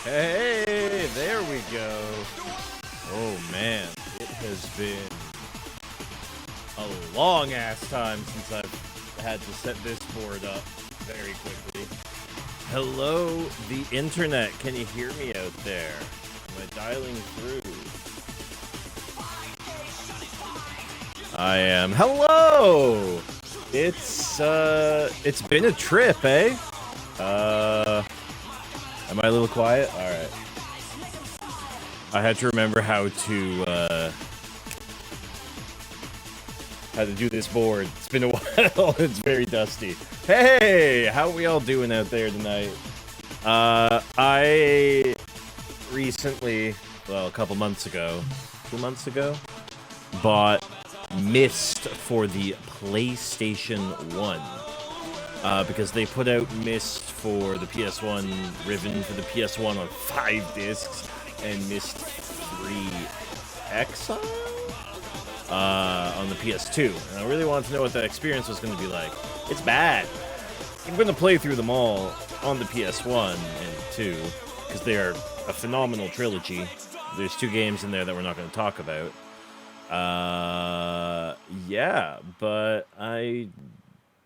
Hey, there we go. Oh man, it has been a long ass time since I've had to set this board up very quickly. Hello, the internet. Can you hear me out there? Am I dialing through? I am. Hello! It's been a trip, eh? Am I a little quiet? Alright. I had to remember how to do this board. It's been a while. It's very dusty. Hey! How are we all doing out there tonight? I recently, well, a couple months ago, 2 months ago, bought Myst for the PlayStation 1. Because they put out Myst for the PS1, Riven for the PS1 on 5 discs, and Myst 3 Exile on the PS2. And I really wanted to know what that experience was going to be like. It's bad. I'm going to play through them all on the PS1 and 2, because they are a phenomenal trilogy. There's 2 games in there that we're not going to talk about. Yeah, but I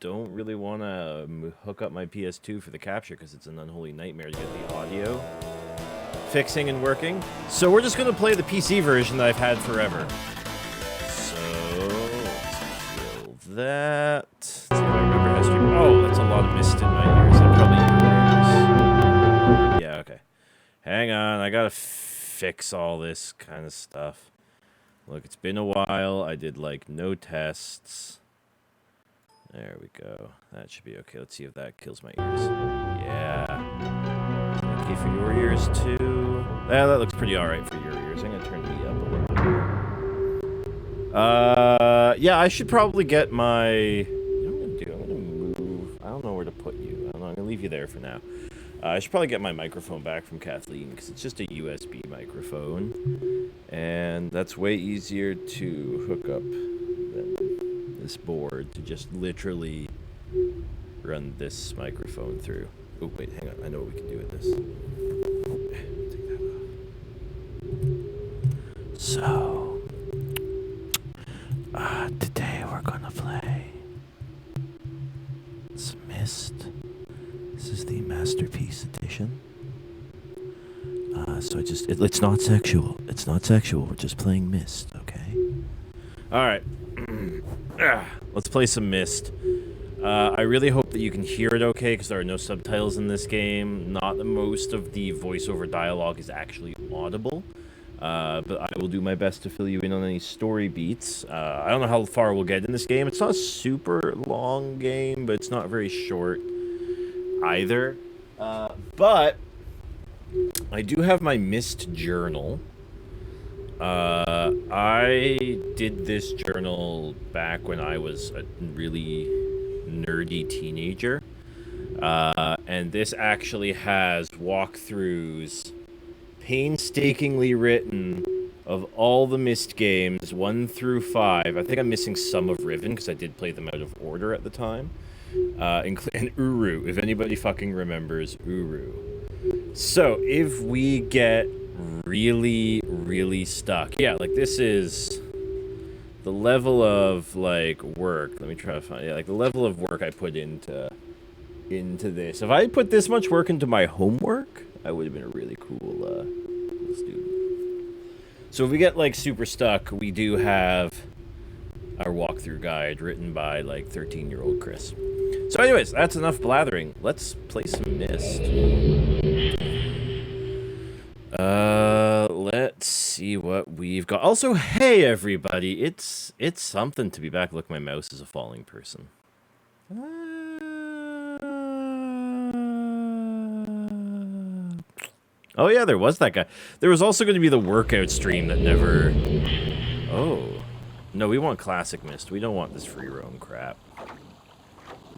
don't really want to hook up my PS2 for the capture because it's an unholy nightmare to get the audio fixing and working. So we're just going to play the PC version that I've had forever. So, let's kill that. Let's see if I remember how to stream. Oh, that's a lot of mist in my ears. I'm probably in my ears. Yeah, okay. Hang on, I gotta fix all this kind of stuff. Look, it's been a while. I did, like, no tests. There we go. That should be okay. Let's see if that kills my ears. Yeah. Okay for your ears, too. Yeah, that looks pretty alright for your ears. I'm gonna turn me up a little bit. Yeah, I should probably get my... You know what I'm gonna do? I'm gonna move... I don't know where to put you. I don't know. I'm gonna leave you there for now. I should probably get my microphone back from Kathleen, because it's just a USB microphone. And that's way easier to hook up than this board, to just literally run this microphone through. Oh, wait, hang on. I know what we can do with this. Take that off. So, today we're gonna play some Myst. This is the Masterpiece Edition. So it's not sexual. It's not sexual. We're just playing Myst, okay? Alright. Let's play some Myst. I really hope that you can hear it okay, because there are no subtitles in this game. Not that most of the voiceover dialogue is actually audible. But I will do my best to fill you in on any story beats. I don't know how far we'll get in this game. It's not a super long game, but it's not very short either. But I do have my Myst journal. I did this journal back when I was a really nerdy teenager. And this actually has walkthroughs painstakingly written of all the Myst games, 1 through 5. I think I'm missing some of Riven, because I did play them out of order at the time. And Uru, if anybody fucking remembers Uru. So, if we get really, really stuck. Yeah, like, this is the level of, like, work. Let me try to find... Yeah, like, the level of work I put into this. If I put this much work into my homework, I would have been a really cool student. So if we get, like, super stuck, we do have our walkthrough guide written by, like, 13-year-old Chris. So anyways, that's enough blathering. Let's play some Myst. Let's see what we've got. Also, hey everybody, it's something to be back. Look, my mouse is a falling person. Oh yeah, there was that guy. There was also going to be the workout stream that never... Oh. No, we want classic Myst. We don't want this free roam crap.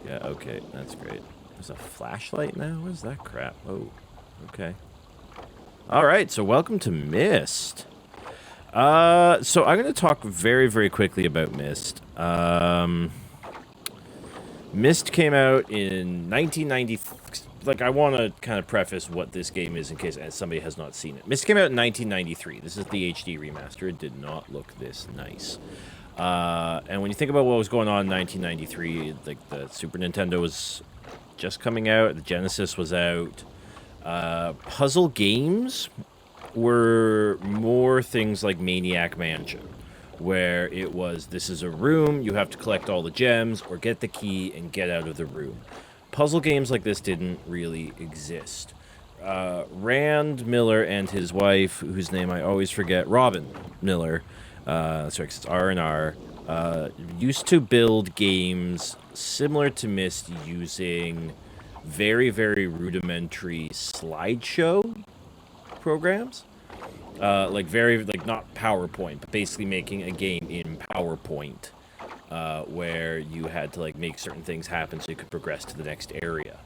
Yeah, okay, that's great. There's a flashlight now? What is that crap? Oh, okay. Alright, so welcome to Myst. So I'm going to talk very, very quickly about Myst. Myst came out in 1990... like, I want to kind of preface what this game is in case somebody has not seen it. Myst came out in 1993. This is the HD remaster. It did not look this nice. And when you think about what was going on in 1993, like, the Super Nintendo was just coming out, the Genesis was out. Puzzle games were more things like Maniac Mansion, where it was, this is a room, you have to collect all the gems, or get the key and get out of the room. Puzzle games like this didn't really exist. Rand Miller and his wife, whose name I always forget, Robin Miller, that's right, 'cause it's R&R, used to build games similar to Myst using very, very rudimentary slideshow programs. Like not PowerPoint, but basically making a game in PowerPoint, where you had to like make certain things happen so you could progress to the next area.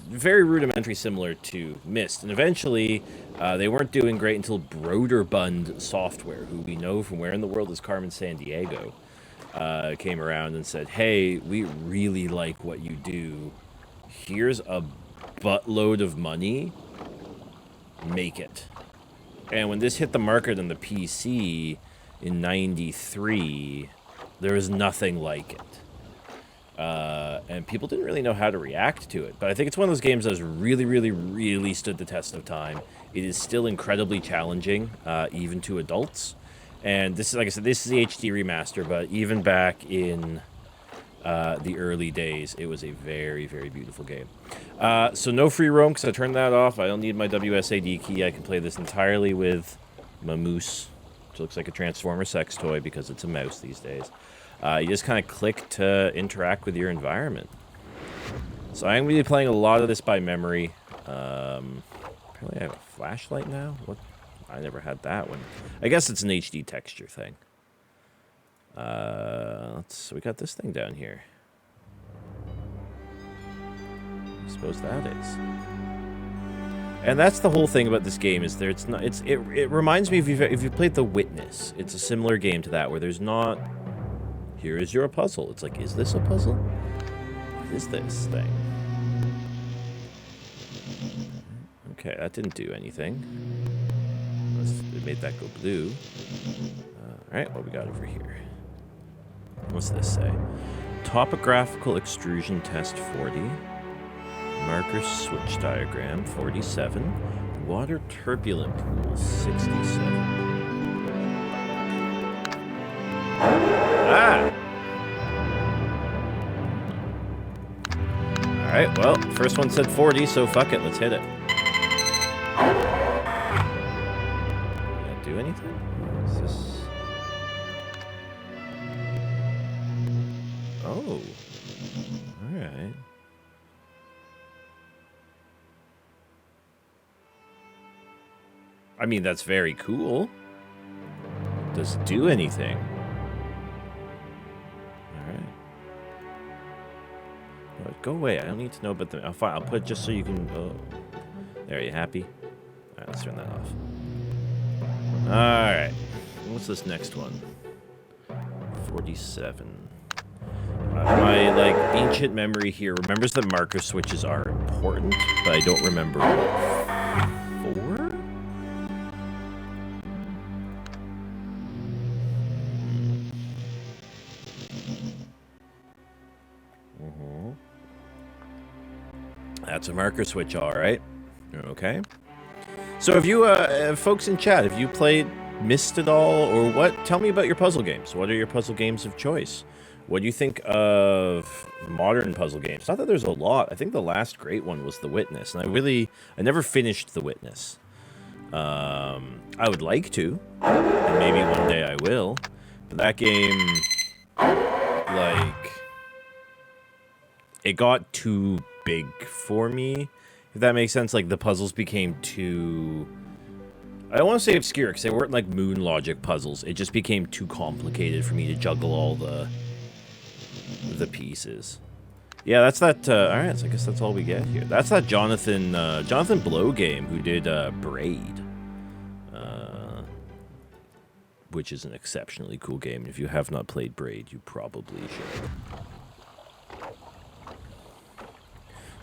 Very rudimentary, similar to Myst. And eventually, they weren't doing great until Broderbund Software, who we know from Where in the World is Carmen Sandiego, came around and said, hey, we really like what you do. Here's a buttload of money. Make it. And when this hit the market on the PC in 93, there was nothing like it. And people didn't really know how to react to it. But I think it's one of those games that has really, really, really stood the test of time. It is still incredibly challenging, even to adults. And this is, like I said, this is the HD remaster, but even back in the early days, it was a very, very beautiful game. So no free roam, because I turned that off. I don't need my WSAD key. I can play this entirely with my moose, which looks like a Transformer sex toy because it's a mouse these days. You just kind of click to interact with your environment. So I'm going to be playing a lot of this by memory. Apparently I have a flashlight now? What? I never had that one. I guess it's an HD texture thing. We got this thing down here. I suppose that is. And that's the whole thing about this game, is it reminds me if you've played The Witness. It's a similar game to that, where there's not, here is your puzzle. It's like, is this a puzzle? What is this thing? Okay, that didn't do anything. It made that go blue. Alright, what we got over here? What's this say? Topographical extrusion test 40. Marker switch diagram 47. Water turbulent pool 67. Ah! Alright, well, first one said 40, so fuck it, let's hit it. Did that do anything? Is this... Oh. Alright. I mean, that's very cool. Does it do anything? Alright. Oh, go away. I don't need to know about the... I'll put it just so you can... Oh. There, you happy? Alright, let's turn that off. Alright. What's this next one? 47. My, like, ancient memory here remembers that marker switches are important, but I don't remember what for? That's a marker switch, all right. Okay. So have you, folks in chat, have you played Myst at all, or what? Tell me about your puzzle games. What are your puzzle games of choice? What do you think of modern puzzle games? Not that there's a lot. I think the last great one was The Witness, and I never finished The Witness. I would like to, and maybe one day I will. But that game, like, it got too big for me, if that makes sense. Like, the puzzles became too... I don't want to say obscure, because they weren't like moon logic puzzles. It just became too complicated for me to juggle all the pieces. Yeah, that's that, alright, so I guess that's all we get here. That's that Jonathan Blow game who did, Braid. Which is an exceptionally cool game. If you have not played Braid, you probably should.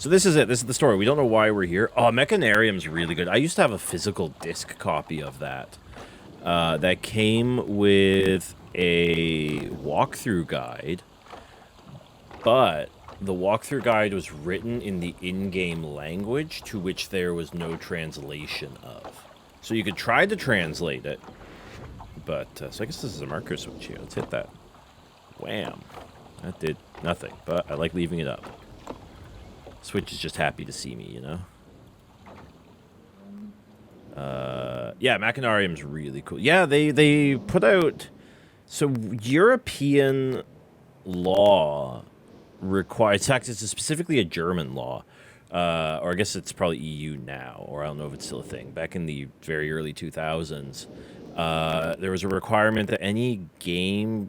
So this is it. This is the story. We don't know why we're here. Oh, Mechanarium's really good. I used to have a physical disc copy of that. That came with a walkthrough guide, but the walkthrough guide was written in the in-game language to which there was no translation of. So you could try to translate it, but so I guess this is a marker switch here. Let's hit that. Wham! That did nothing, but I like leaving it up. Switch is just happy to see me, you know? Yeah, Machinarium's really cool. Yeah, they put out... So, European law requires... In fact, it's specifically a German law. Or I guess it's probably EU now, or I don't know if it's still a thing. Back in the very early 2000s, there was a requirement that any game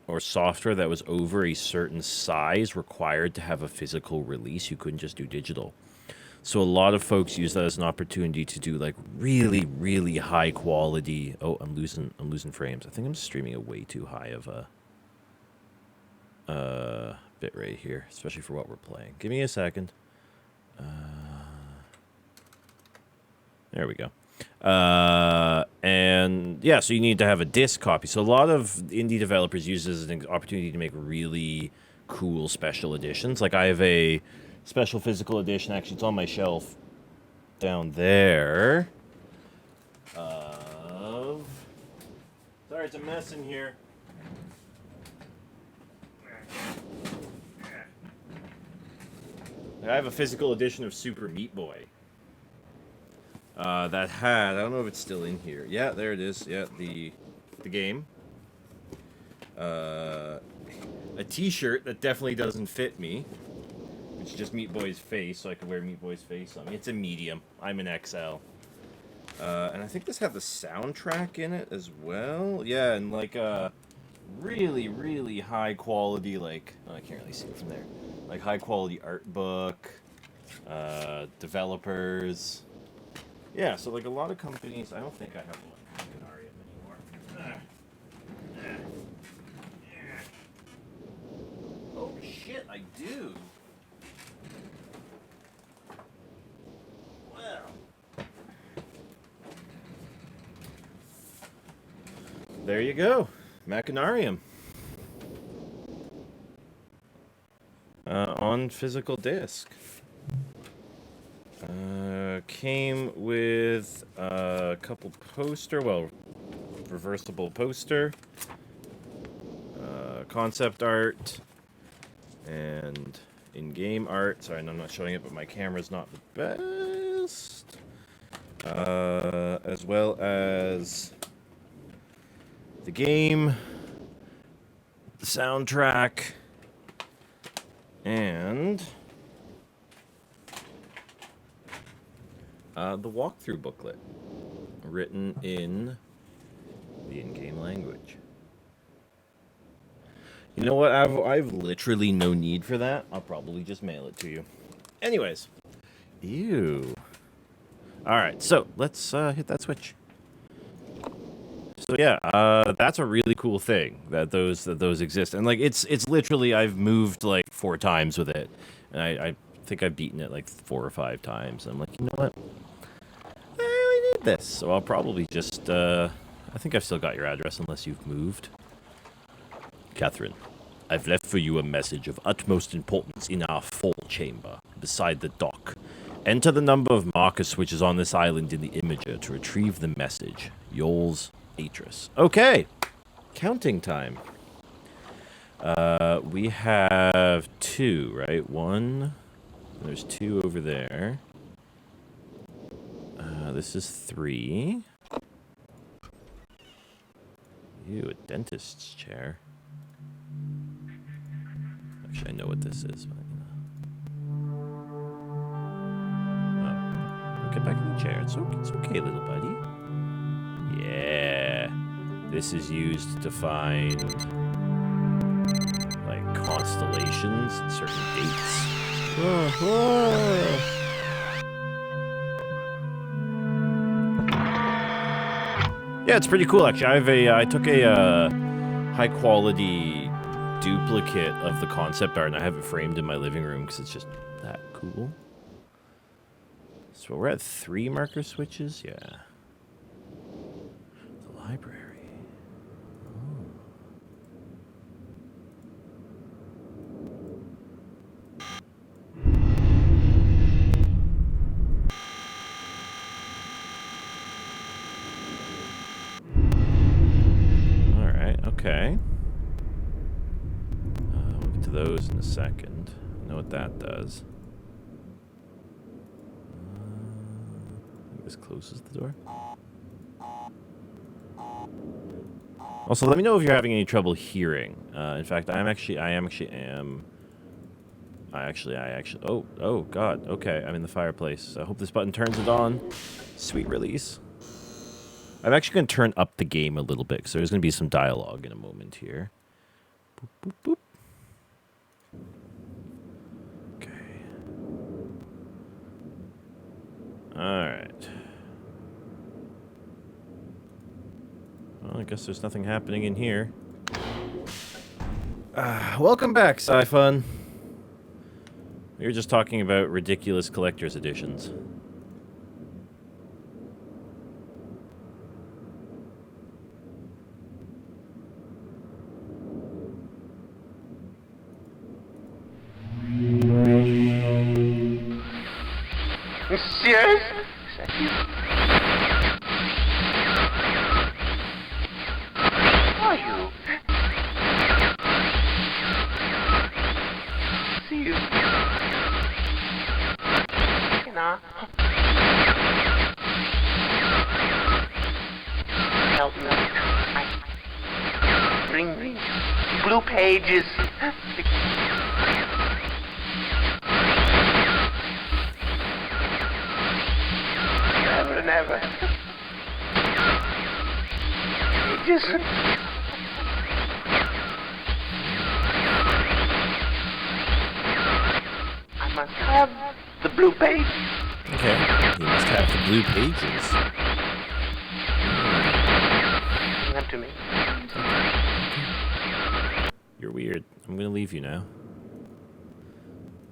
or software that was over a certain size required to have a physical release. You couldn't just do digital. So a lot of folks use that as an opportunity to do like really, really high quality. Oh, I'm losing frames. I think I'm streaming at way too high of a bit rate here, especially for what we're playing. Give me a second. There we go. And yeah, so you need to have a disc copy. So a lot of indie developers use this as an opportunity to make really cool special editions. Like I have a special physical edition. Actually, it's on my shelf down there. Sorry, it's a mess in here. I have a physical edition of Super Meat Boy. That had, I don't know if it's still in here. Yeah, there it is. Yeah, the game. A t-shirt that definitely doesn't fit me. It's just Meat Boy's face, so I could wear Meat Boy's face on me. It's a medium. I'm an XL. And I think this had the soundtrack in it as well. Yeah, and like really, really high quality, like, oh, I can't really see it from there. Like high quality art book, developers. Yeah, so like a lot of companies, I don't think I have one Canarium anymore. Oh shit, I do. Well. There you go. Machinarium. On physical disc. Came with a couple reversible poster, concept art, and in-game art. Sorry, I'm not showing it, but my camera's not the best. As well as the game, the soundtrack, and the walkthrough booklet, written in the in-game language. You know what? I've literally no need for that. I'll probably just mail it to you. Anyways, ew. All right, so let's hit that switch. So yeah, that's a really cool thing that those exist, and like it's literally I've moved like 4 times with it, and I think I've beaten it like 4 or 5 times. I'm like, you know what? I really need this, so I'll probably just. I think I've still got your address unless you've moved. Catherine, I've left for you a message of utmost importance in our fall chamber beside the dock. Enter the number of marker switches on this island in the imager to retrieve the message. Yours, Atris. Okay, counting time. We have 2, right? 1. There's 2 over there. This is 3. Ew, a dentist's chair. Actually, I know what this is, but oh, get back in the chair. It's okay, little buddy. Yeah, this is used to find like constellations and certain dates. Yeah, it's pretty cool actually. I took a high quality duplicate of the concept art and I have it framed in my living room because it's just that Cool. So we're at 3 marker switches? Yeah. The library. Okay. We'll get to those in a second. I know what that does. I think this closes the door. Also, let me know if you're having any trouble hearing. In fact, I actually. Oh, God. Okay, I'm in the fireplace. I hope this button turns it on. Sweet release. I'm actually going to turn up the game a little bit, because there's going to be some dialogue in a moment here. Boop, boop, boop. Okay. Alright. Well, I guess there's nothing happening in here. Welcome back, Sci-Fun. We were just talking about ridiculous collector's editions. Monsieur? Is that you? Who are you? See you. You know. Help me. Bring me blue pages. Never. Just... I must have the blue page. Okay, you must have the blue pages. Bring them to me. You're weird. I'm gonna leave you now.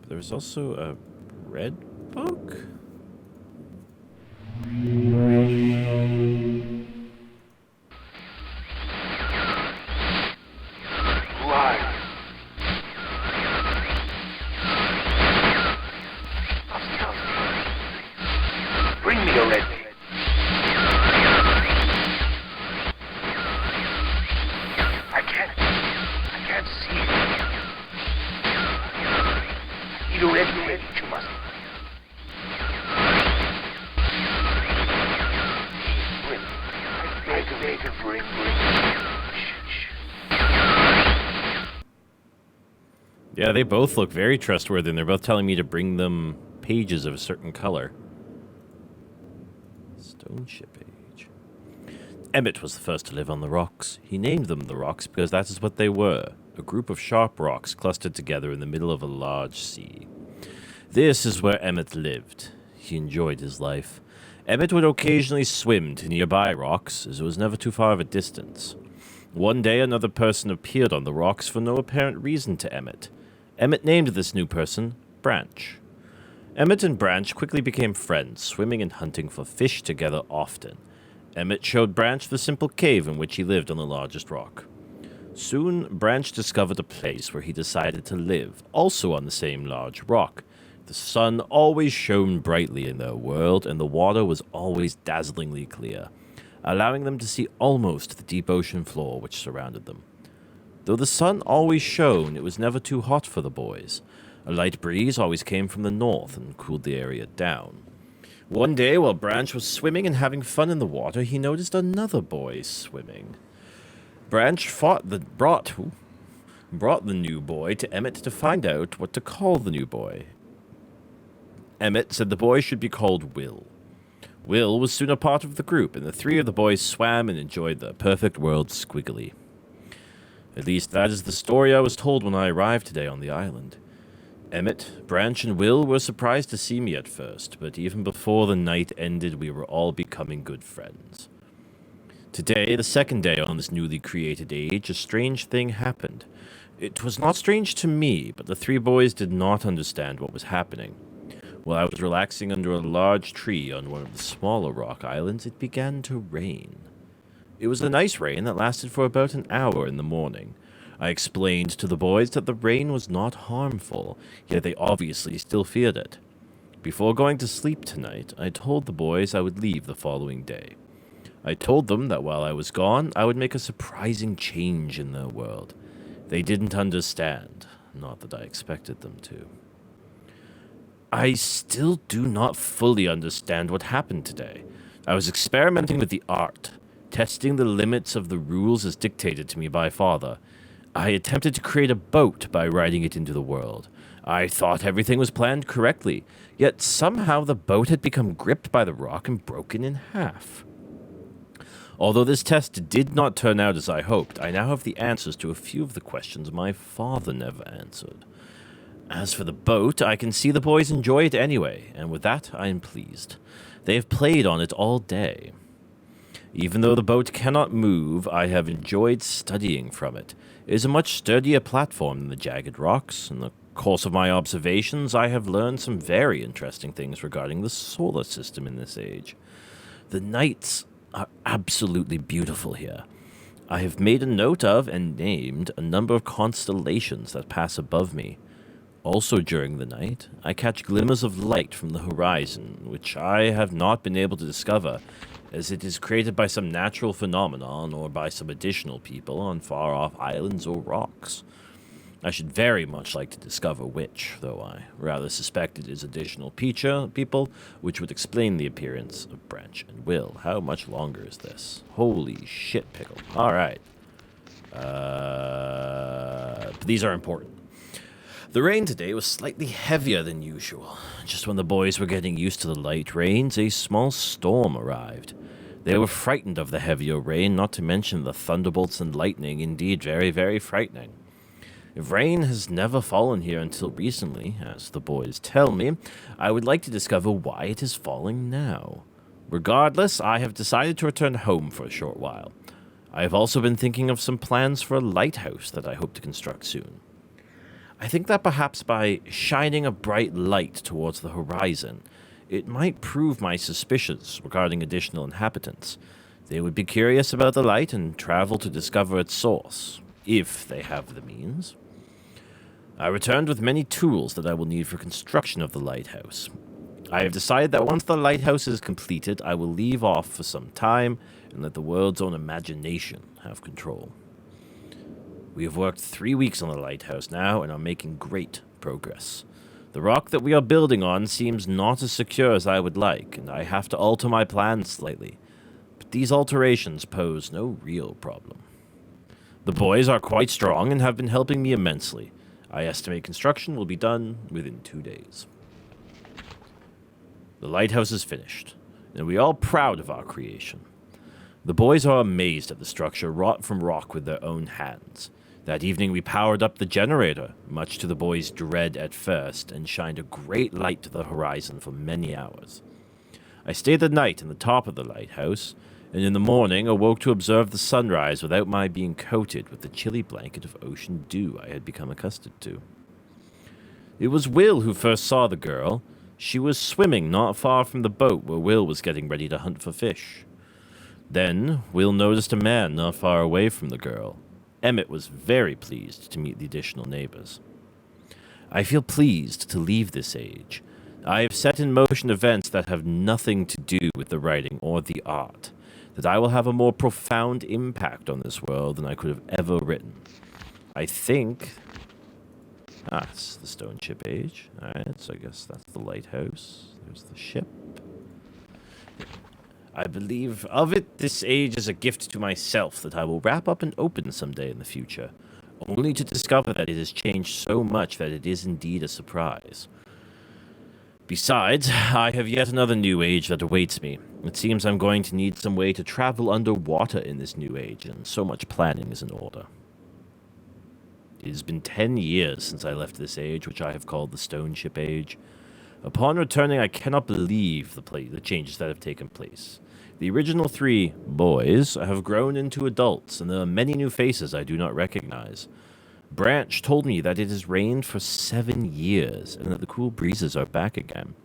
But there was also a red book? Why? Bring me a red page. I can't see it. I need a red page, you must. Bring. Yeah, they both look very trustworthy, and they're both telling me to bring them pages of a certain color. Stone ship age. Emmett was the first to live on the rocks. He named them the rocks because that is what they were, a group of sharp rocks clustered together in the middle of a large sea. This is where Emmett lived. He enjoyed his life. Emmett would occasionally swim to nearby rocks, as it was never too far of a distance. One day, another person appeared on the rocks for no apparent reason to Emmett. Emmett named this new person Branch. Emmett and Branch quickly became friends, swimming and hunting for fish together often. Emmett showed Branch the simple cave in which he lived on the largest rock. Soon, Branch discovered a place where he decided to live, also on the same large rock. The sun always shone brightly in their world, and the water was always dazzlingly clear, allowing them to see almost the deep ocean floor which surrounded them. Though the sun always shone, it was never too hot for the boys. A light breeze always came from the north and cooled the area down. One day, while Branch was swimming and having fun in the water, he noticed another boy swimming. Branch brought the new boy to Emmett to find out what to call the new boy. Emmett said the boy should be called Will. Will was soon a part of the group, and the three of the boys swam and enjoyed the perfect world squiggly. At least that is the story I was told when I arrived today on the island. Emmett, Branch, and Will were surprised to see me at first, but even before the night ended, we were all becoming good friends. Today, the second day on this newly created age, a strange thing happened. It was not strange to me, but the three boys did not understand what was happening. While I was relaxing under a large tree on one of the smaller rock islands, it began to rain. It was a nice rain that lasted for about an hour in the morning. I explained to the boys that the rain was not harmful, yet they obviously still feared it. Before going to sleep tonight, I told the boys I would leave the following day. I told them that while I was gone, I would make a surprising change in their world. They didn't understand, not that I expected them to. I still do not fully understand what happened today. I was experimenting with the art, testing the limits of the rules as dictated to me by Father. I attempted to create a boat by riding it into the world. I thought everything was planned correctly, yet somehow the boat had become gripped by the rock and broken in half. Although this test did not turn out as I hoped, I now have the answers to a few of the questions my father never answered. As for the boat, I can see the boys enjoy it anyway, and with that I am pleased. They have played on it all day. Even though the boat cannot move, I have enjoyed studying from it. It is a much sturdier platform than the jagged rocks. In the course of my observations, I have learned some very interesting things regarding the solar system in this age. The nights are absolutely beautiful here. I have made a note of and named a number of constellations that pass above me. Also during the night, I catch glimmers of light from the horizon, which I have not been able to discover, as it is created by some natural phenomenon or by some additional people on far-off islands or rocks. I should very much like to discover which, though I rather suspect it is additional people, which would explain the appearance of Branch and Will. How much longer is this? Holy shit, pickle. Alright. These are important. The rain today was slightly heavier than usual. Just when the boys were getting used to the light rains, a small storm arrived. They were frightened of the heavier rain, not to mention the thunderbolts and lightning, indeed very, very frightening. If rain has never fallen here until recently, as the boys tell me, I would like to discover why it is falling now. Regardless, I have decided to return home for a short while. I have also been thinking of some plans for a lighthouse that I hope to construct soon. I think that perhaps by shining a bright light towards the horizon, it might prove my suspicions regarding additional inhabitants. They would be curious about the light and travel to discover its source, if they have the means. I returned with many tools that I will need for construction of the lighthouse. I have decided that once the lighthouse is completed, I will leave off for some time and let the world's own imagination have control. We have worked 3 weeks on the lighthouse now and are making great progress. The rock that we are building on seems not as secure as I would like, and I have to alter my plans slightly. But these alterations pose no real problem. The boys are quite strong and have been helping me immensely. I estimate construction will be done within 2 days. The lighthouse is finished, and we are all proud of our creation. The boys are amazed at the structure wrought from rock with their own hands. That evening we powered up the generator, much to the boys' dread at first, and shined a great light to the horizon for many hours. I stayed the night in the top of the lighthouse, and in the morning awoke to observe the sunrise without my being coated with the chilly blanket of ocean dew I had become accustomed to. It was Will who first saw the girl. She was swimming not far from the boat where Will was getting ready to hunt for fish. Then Will noticed a man not far away from the girl. Emmett was very pleased to meet the additional neighbors. I feel pleased to leave this age. I have set in motion events that have nothing to do with the writing or the art, that I will have a more profound impact on this world than I could have ever written. I think... it's the stone ship age. Alright, so I guess that's the lighthouse. There's the ship. I believe of it, this age is a gift to myself that I will wrap up and open someday in the future, only to discover that it has changed so much that it is indeed a surprise. Besides, I have yet another new age that awaits me. It seems I'm going to need some way to travel underwater in this new age, and so much planning is in order. It has been 10 years since I left this age, which I have called the Stone Ship Age. Upon returning, I cannot believe the changes that have taken place. The original 3 boys have grown into adults, and there are many new faces I do not recognize. Branch told me that it has rained for 7 years, and that the cool breezes are back again.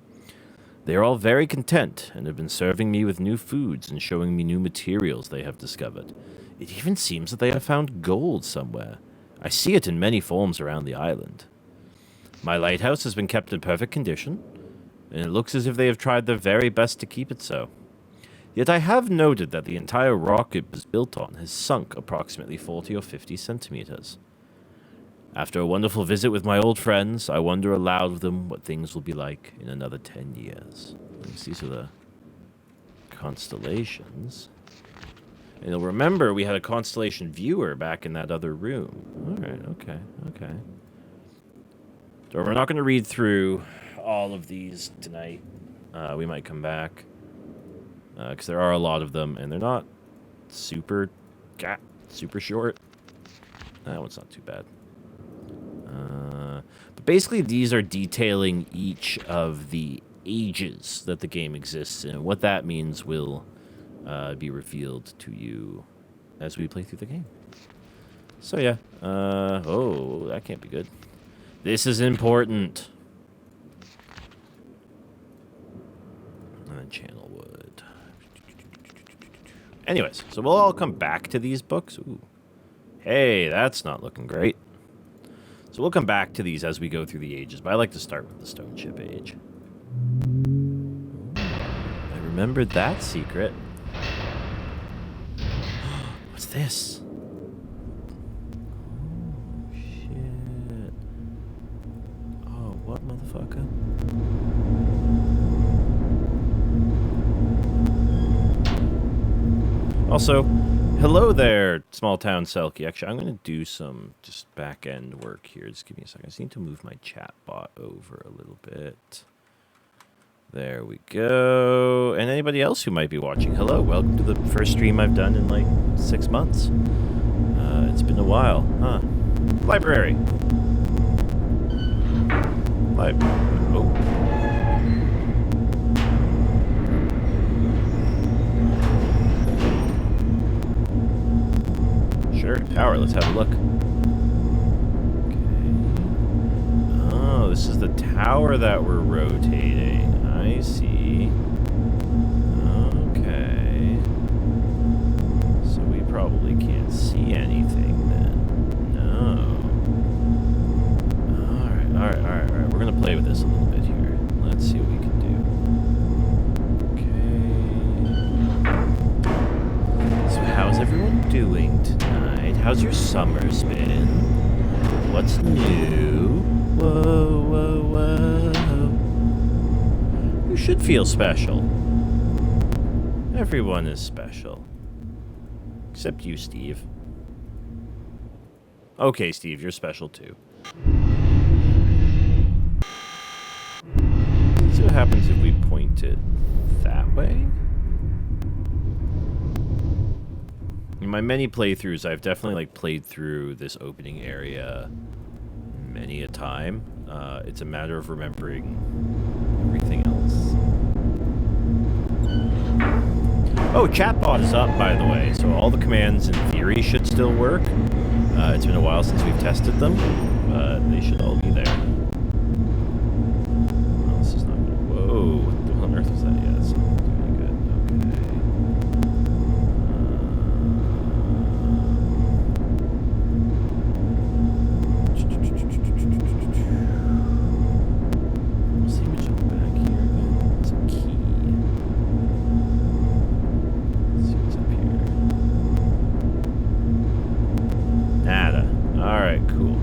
They are all very content and have been serving me with new foods and showing me new materials they have discovered. It even seems that they have found gold somewhere. I see it in many forms around the island. My lighthouse has been kept in perfect condition, and it looks as if they have tried their very best to keep it so. Yet I have noted that the entire rock it was built on has sunk approximately 40 or 50 centimeters. After a wonderful visit with my old friends, I wonder aloud with them what things will be like in another 10 years. These are the constellations. And you'll remember we had a constellation viewer back in that other room. Alright, okay. So we're not going to read through all of these tonight. We might come back. Because there are a lot of them, and they're not super short. That one's not too bad. But basically, these are detailing each of the ages that the game exists in. What that means will be revealed to you as we play through the game. So yeah. Oh, that can't be good. This is important. And then channel wood. Anyways, so we'll all come back to these books. Ooh. Hey, that's not looking great. So we'll come back to these as we go through the ages, but I like to start with the stone chip age. I remembered that secret. What's this? Oh, shit. Oh, what, motherfucker? Also, hello there, small town Selkie. Actually, I'm going to do some just back-end work here. Just give me a second. I just need to move my chat bot over a little bit. There we go. And anybody else who might be watching, hello. Welcome to the first stream I've done in like 6 months. It's been a while, huh? Library. Oh. Sure, power. Let's have a look. Okay. Oh, this is the tower that we're rotating. I see. Okay. So we probably can't see anything then. No. Alright. We're gonna play with this a little bit here. Let's see what we can do. Okay. So how's everyone doing tonight? How's your summer's been? What's new? Whoa. You should feel special. Everyone is special. Except you, Steve. Okay, Steve, you're special too. Let's see what happens if we point it that way. In my many playthroughs, I've definitely played through this opening area many a time. It's a matter of remembering everything else. Oh, chatbot is up, by the way, so all the commands in theory should still work. It's been a while since we've tested them, but they should all be there. Well, this is not good. Whoa, what on earth was that? Yeah, that's not doing good. Okay. See me jump back here again. It's a key. Let's see what's up here. Nada. Alright, cool.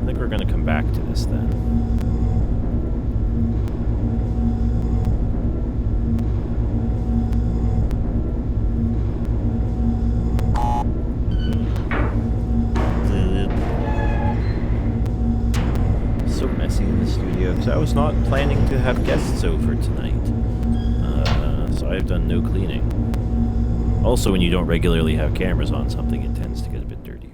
I think we're gonna come back to this then. So messy in the studio because I was not planning to have guests over tonight. So I've done no cleaning. Also, when you don't regularly have cameras on something, it tends to get a bit dirtier.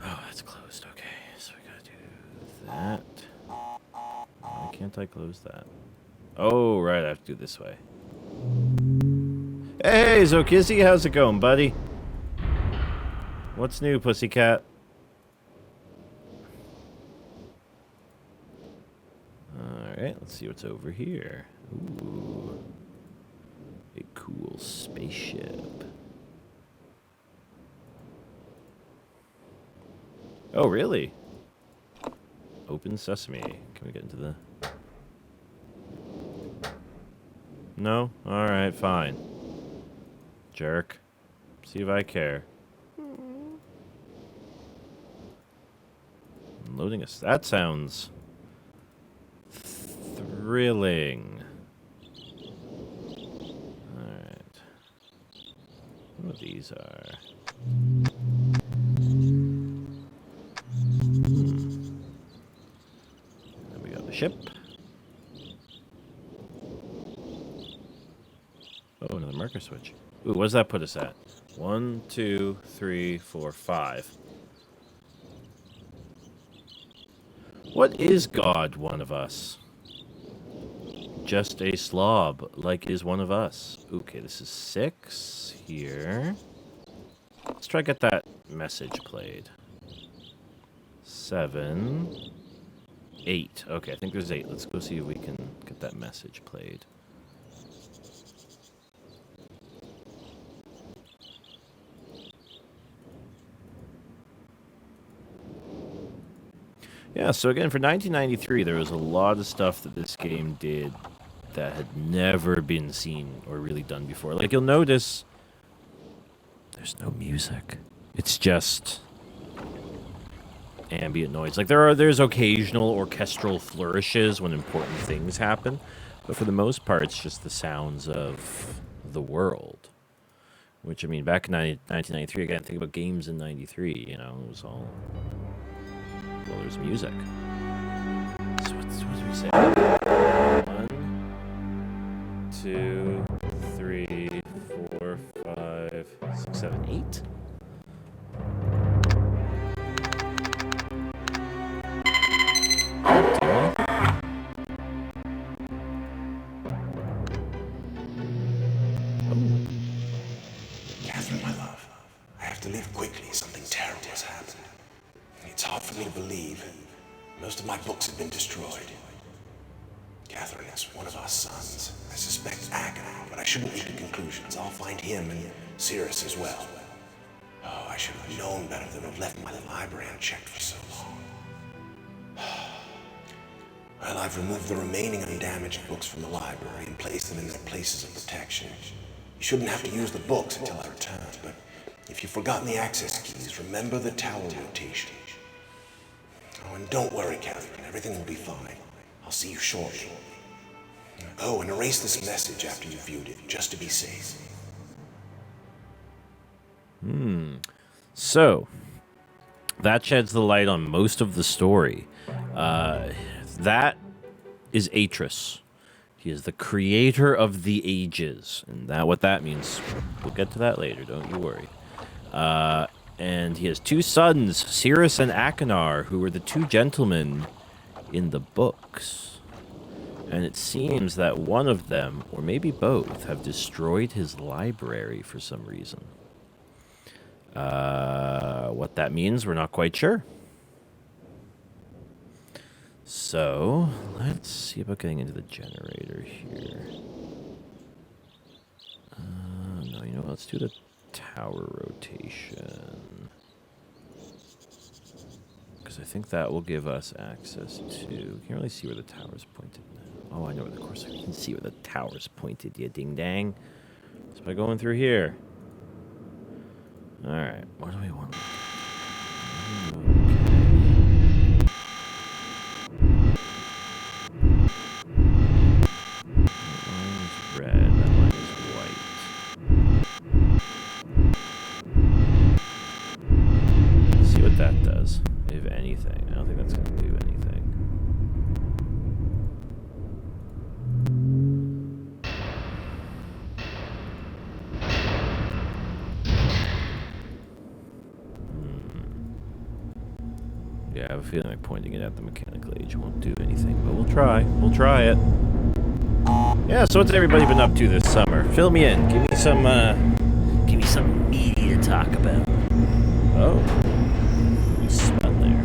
Oh, that's closed. Okay, so we gotta do that. Why can't I close that? Oh, right, I have to do it this way. Hey, Zokizzy, how's it going, buddy? What's new, pussycat? Alright, let's see what's over here. Ooh. A cool spaceship. Oh, really? Open sesame. Can we get into the... No? Alright, fine. Jerk. See if I care. Loading us. That sounds... thrilling. Alright. What these are... Then we got the ship. Oh, another marker switch. Ooh, what does that put us at? 1, 2, 3, 4, 5. What is God, one of us? Just a slob, like is one of us. Okay, this is 6 here. Let's try to get that message played. 7. 8. Okay, I think there's 8. Let's go see if we can get that message played. Yeah, so again, for 1993, there was a lot of stuff that this game did that had never been seen or really done before. Like, you'll notice there's no music. It's just ambient noise. Like, there's occasional orchestral flourishes when important things happen, but for the most part, it's just the sounds of the world. Which, I mean, back in 1993, again, think about games in 93, you know, it was all... Well, there's music. So what do we say? 1, 2, 3, 4, 5, 6, 7, 8? Catherine, my love, I have to leave quickly. Something terrible has happened. It's hard for me to believe. Most of my books have been destroyed. Catherine is one of our sons. I suspect Agonal, but I shouldn't leap to conclusions. I'll find him and Cirrus as well. Oh, I should have known better than to have left my library unchecked for so long. Well, I've removed the remaining undamaged books from the library and placed them in their places of protection. You shouldn't have to use the books until I return, but if you've forgotten the access keys, remember the tower rotation. Oh, and don't worry, Catherine. Everything will be fine. I'll see you shortly. Oh, and erase this message after you've viewed it, just to be safe. So, that sheds the light on most of the story. That is Atreus. He is the creator of the ages. And what that means, we'll get to that later, don't you worry. And he has 2 sons, Cirrus and Achenar, who were the 2 gentlemen in the books. And it seems that one of them, or maybe both, have destroyed his library for some reason. What that means, we're not quite sure. So, let's see about getting into the generator here. No, you know what, let's do the tower rotation. Because I think that will give us access to... Can't really see where the tower's pointed now. Oh, I know where, of course we can see where the tower's pointed, you ding-dang. It's by going through here. Alright, what do we want to look at? That line is red, that line is white. Let's see what that does, if anything. I don't think that's going to do anything. Yeah, I have a feeling like pointing it at the mechanical age won't do anything, but we'll try. We'll try it. Yeah, so what's everybody been up to this summer? Fill me in. Give me some media to talk about. Oh. We spun there.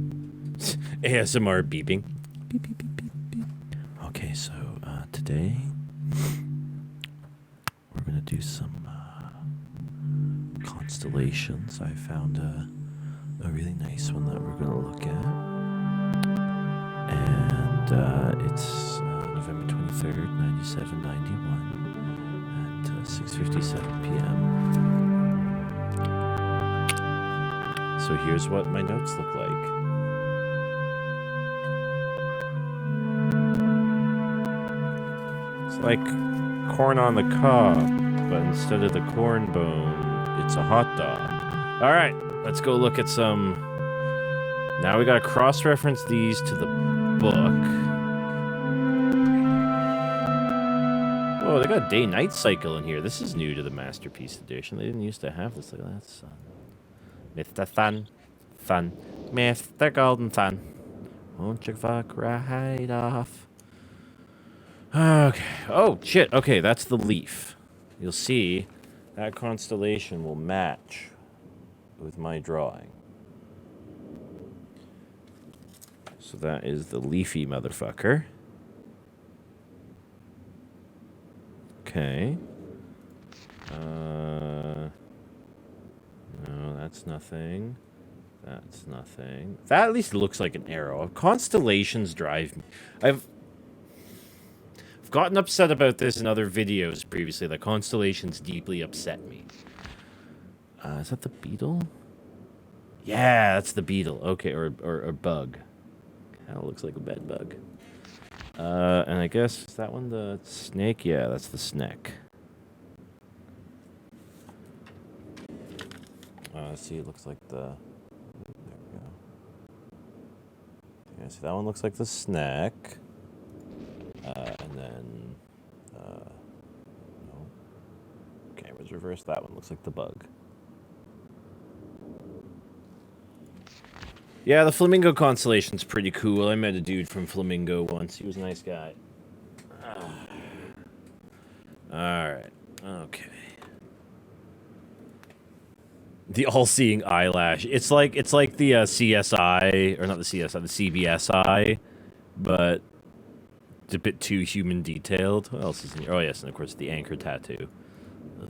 ASMR beeping. Beep, beep, beep, beep, beep. Okay, so today we're gonna do some constellations. I found a really nice one that we're gonna look at, and it's November 23rd, 9791 at 6:57 p.m. So here's what my notes look like. It's like corn on the cob, but instead of the corn bone, it's a hot dog. All right, let's go look at some. Now we gotta cross-reference these to the book. Whoa, they got a day-night cycle in here. This is new to the Masterpiece Edition. They didn't used to have this. Look at that sun. Mr. Fun. Mr. Golden Fun. Won't you fuck right off? Okay. Oh, shit. Okay, that's the leaf. You'll see that constellation will match with my drawing. So that is the leafy motherfucker. Okay. No, that's nothing. That's nothing. That at least looks like an arrow. Constellations drive me. I've gotten upset about this in other videos previously. The constellations deeply upset me. Is that the beetle? Yeah, that's the beetle. Okay, or bug. Kind of looks like a bed bug. And I guess, is that one the snake? Yeah, that's the snake. See, it looks like the... There we go. Yeah, see, that one looks like the snake. And then... no. Okay, let's reverse that one. Looks like the bug. Yeah, the Flamingo constellation's pretty cool. I met a dude from Flamingo once. He was a nice guy. Alright. Okay. The all-seeing eyelash. It's like the CSI, or not the CSI, the CBSI, but it's a bit too human detailed. What else is in here? Oh, yes, and of course the anchor tattoo. Ugh.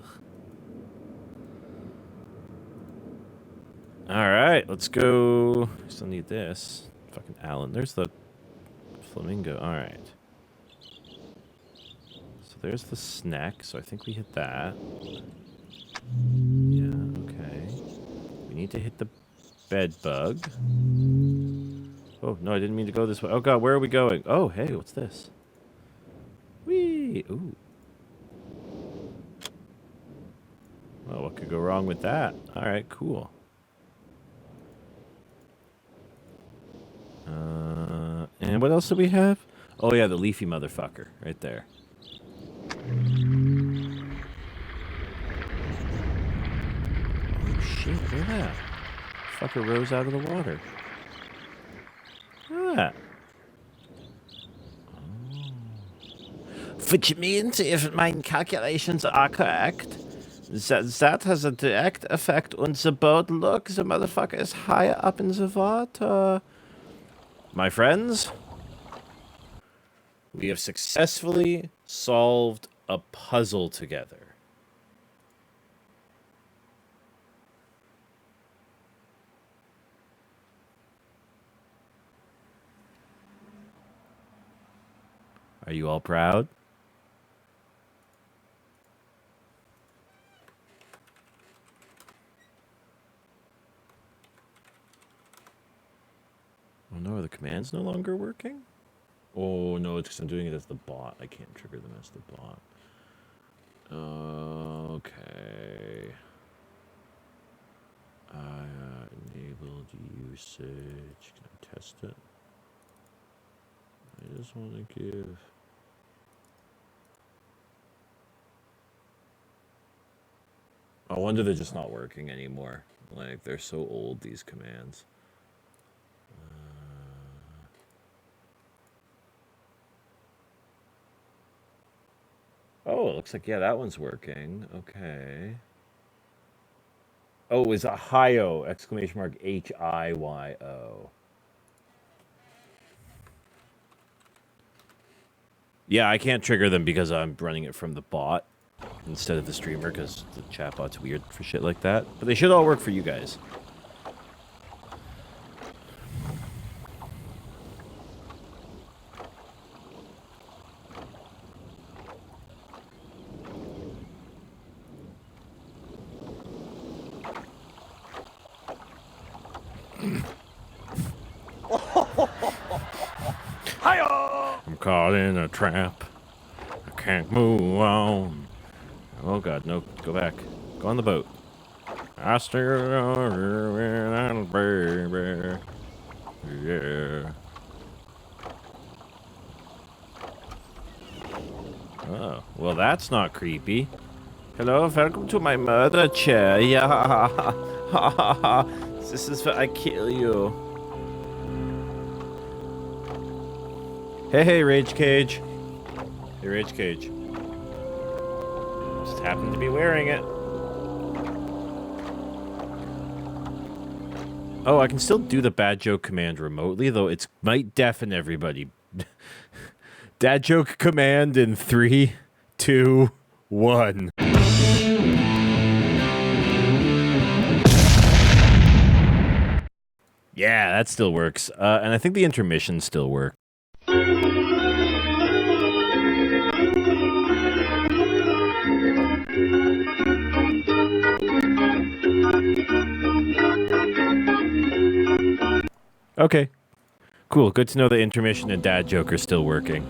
Alright, let's go. Still need this. Fucking Alan. There's the flamingo. Alright. So there's the snack, so I think we hit that. Yeah, okay. We need to hit the bed bug. Oh, no, I didn't mean to go this way. Oh, God, where are we going? Oh, hey, what's this? Whee! Ooh. Well, what could go wrong with that? Alright, cool. And what else do we have? Oh, yeah, the leafy motherfucker right there. Oh, shit, look at that. Fucker rose out of the water. Look at that. Which means, if my calculations are correct, that has a direct effect on the boat. Look, the motherfucker is higher up in the water. My friends, we have successfully solved a puzzle together. Are you all proud? Oh no, are the commands no longer working? Oh no, it's because I'm doing it as the bot. I can't trigger them as the bot. Okay. Enabled usage. Can I test it? I just want to give... I wonder they're just not working anymore. Like, they're so old, these commands. Oh, it looks like, yeah, that one's working. Okay. Oh, it's a HIO! Exclamation mark H-I-Y-O. Yeah, I can't trigger them because I'm running it from the bot instead of the streamer because the chatbot's weird for shit like that. But they should all work for you guys. I'm caught in a trap. I can't move on. Oh god, no. Go back. Go on the boat. I still little baby. Yeah. Oh, well that's not creepy. Hello, welcome to my murder chair. Yeah. This is where I kill you. Hey, Rage Cage. Hey, Rage Cage. Just happened to be wearing it. Oh, I can still do the bad joke command remotely, though it might deafen everybody. Dad joke command in 3, 2, 1. Yeah, that still works. And I think the intermissions still work. Okay. Cool. Good to know the intermission and dad joke are still working.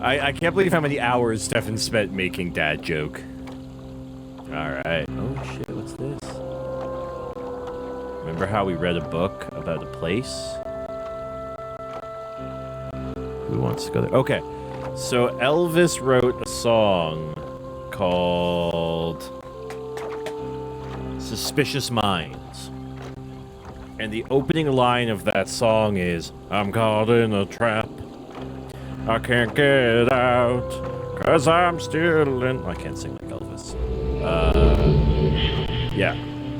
I can't believe how many hours Stefan spent making dad joke. Alright. Oh shit, what's this? Remember how we read a book about a place? Who wants to go there? Okay. So Elvis wrote a song called Suspicious Minds. And the opening line of that song is, I'm caught in a trap. I can't get out, 'cause I'm still in... I can't sing like Elvis. Yeah.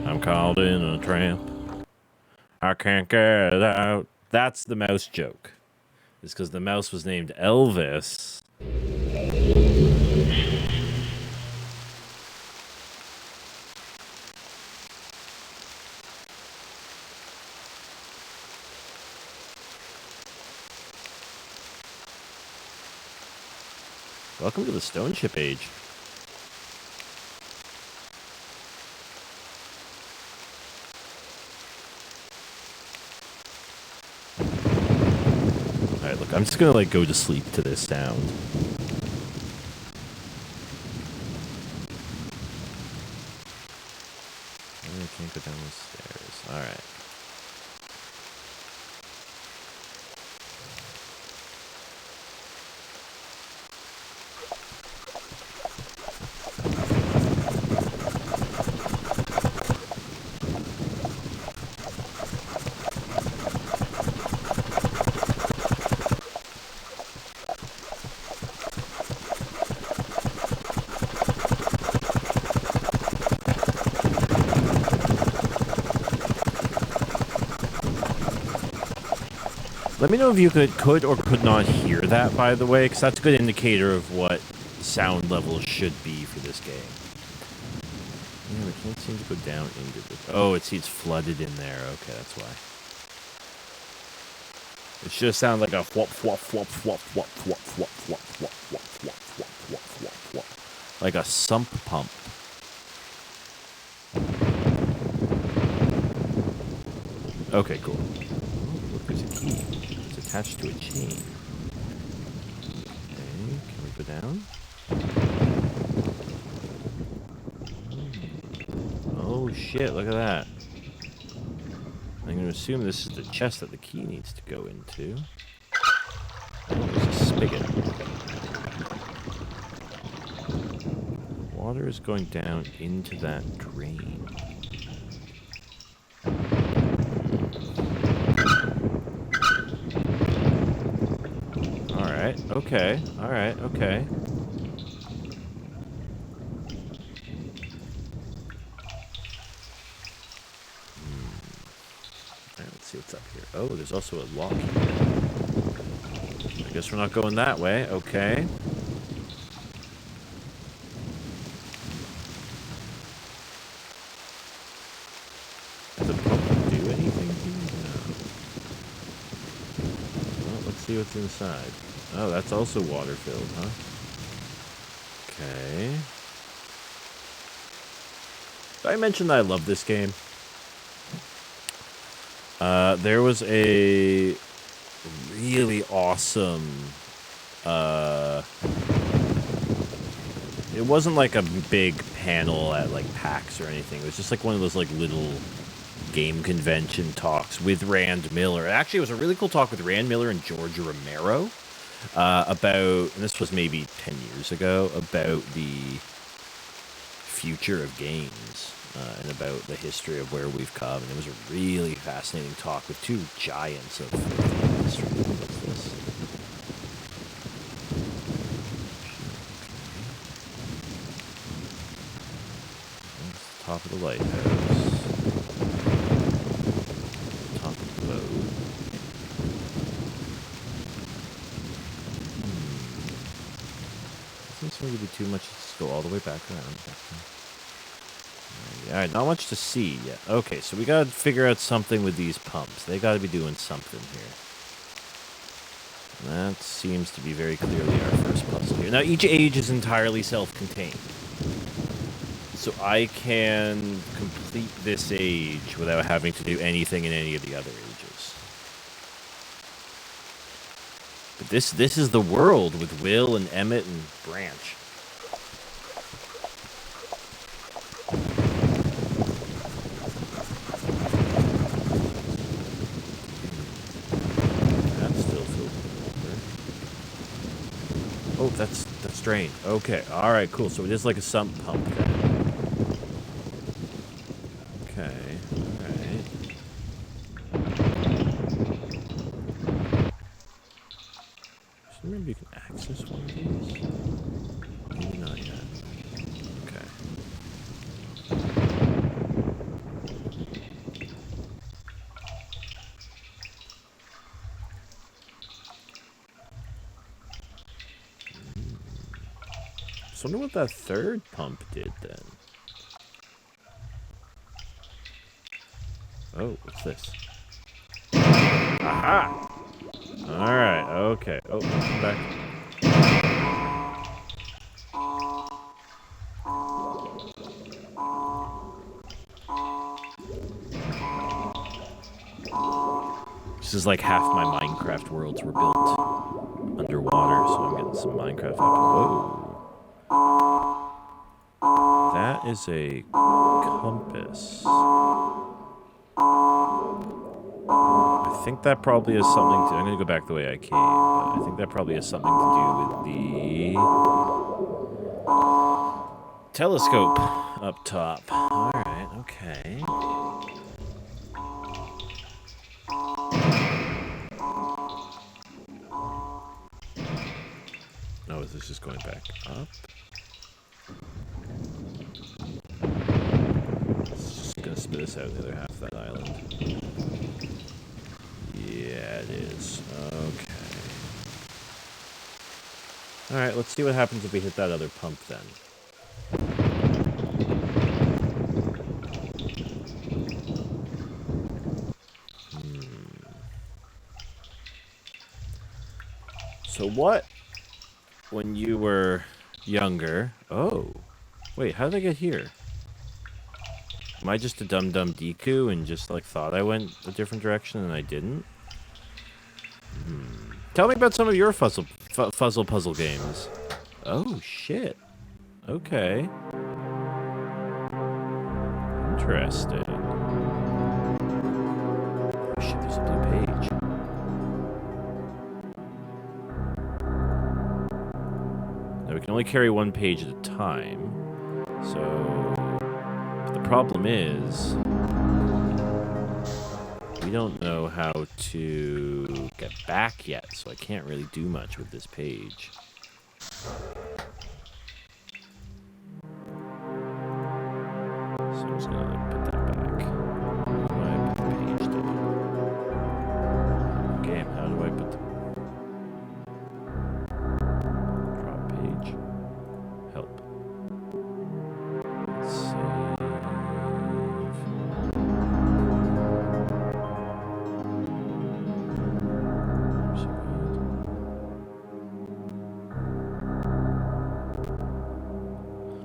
I'm caught in a trap. I can't get out. That's the mouse joke. It's because the mouse was named Elvis. Welcome to the Stone Ship Age. Alright, look, I'm just gonna, like, go to sleep to this sound. I can't go down the stairs. Alright. Let me know if you could or could not hear that, by the way, because that's a good indicator of what sound levels should be for this game. Yeah, we can't seem to go down into the... Oh, it's flooded in there. Okay, that's why. It should sound like a flop, flop, flop, flop, flop, flop, flop, flop, flop, flop, flop, flop, flop, flop, flop. Like a sump pump. Okay, cool. Oh, look, there's a key. It's attached to a chain. Okay, can we go down? Oh shit, look at that. I'm going to assume this is the chest that the key needs to go into. Oh, there's a spigot. Water is going down into that drain. Alright, okay, alright, okay. Alright, let's see what's up here. Oh, there's also a lock here. I guess we're not going that way. Okay. Does the pump do anything here? No. Well, let's see what's inside. Oh, that's also water filled, huh? Okay. Did I mention that I love this game? There was a really awesome, it wasn't like a big panel at like PAX or anything. It was just like one of those like little game convention talks with Rand Miller. Actually, it was a really cool talk with Rand Miller and George Romero about, and this was maybe 10 years ago, about the future of games. And about the history of where we've come. And it was a really fascinating talk with two giants of the industry. What's this? That's the top of the lighthouse. Top of the boat. Doesn't seem to be too much. Let's go all the way back around. Alright, not much to see yet. Okay, so we gotta figure out something with these pumps. They gotta be doing something here. That seems to be very clearly our first puzzle here. Now, each age is entirely self-contained. So I can complete this age without having to do anything in any of the other ages. But this is the world with Will and Emmett and Branch. Oh, that's drained. Okay, alright, cool. So it is like a sump pump then. Okay, alright. So maybe you can access one of these? Maybe not yet. Okay. So I wonder what that third pump did then. Oh, what's this? Aha! Alright, okay. Oh, come back. This is like half my Minecraft worlds were built underwater, so I'm getting some Minecraft. Whoa. That is a compass. I think that probably has something to... I'm going to go back the way I came, but I think that probably has something to do with the telescope up top. Alright, okay. Oh, is this just going back up? It's just gonna spit us out the other half of that island. Yeah, it is. Okay. Alright, let's see what happens if we hit that other pump then. So what, when you were younger... Oh. Wait, how did I get here? Am I just a dumb Deku and just, like, thought I went a different direction and I didn't? Tell me about some of your fuzzle puzzle games. Oh, shit. Okay. Interesting. Oh, shit, there's a blue page. Now, we can only carry one page at a time. So... the problem is... we don't know how to get back yet, so I can't really do much with this page. So I'm just gonna put that back. How do I put the page down? Game, how do I put the...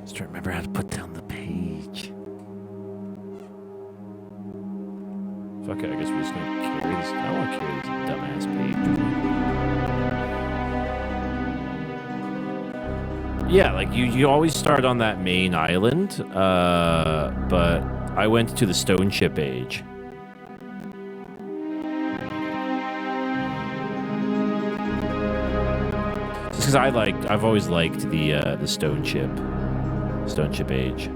Just trying to remember how to put down the page. Fuck it, I guess we're just gonna carry this. I don't want to carry this dumbass page. Yeah, like you always start on that main island, but I went to the stone ship age. Just because I've always liked the stone ship age.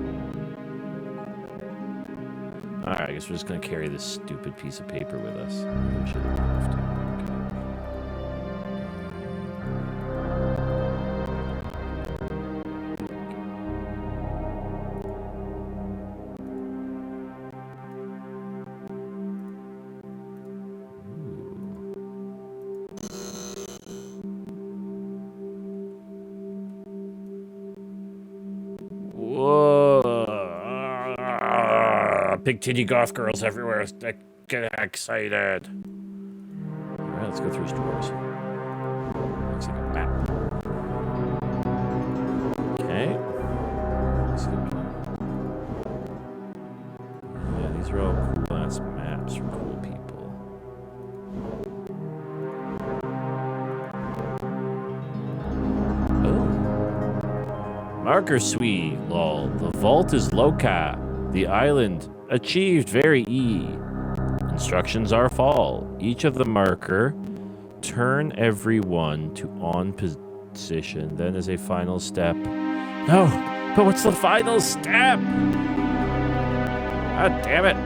Alright, I guess we're just gonna carry this stupid piece of paper with us. Maybe we should have moved. Big titty goth girls everywhere. I get excited. Alright, let's go through his drawers. Looks like a map. Okay. Yeah, these are all cool ass maps from cool people. Oh. Marker suite, lol. The vault is loca. The island achieved very E. Instructions are fall. Each of the marker, turn every one to on position. Then as a final step. No, but what's the final step? God damn it.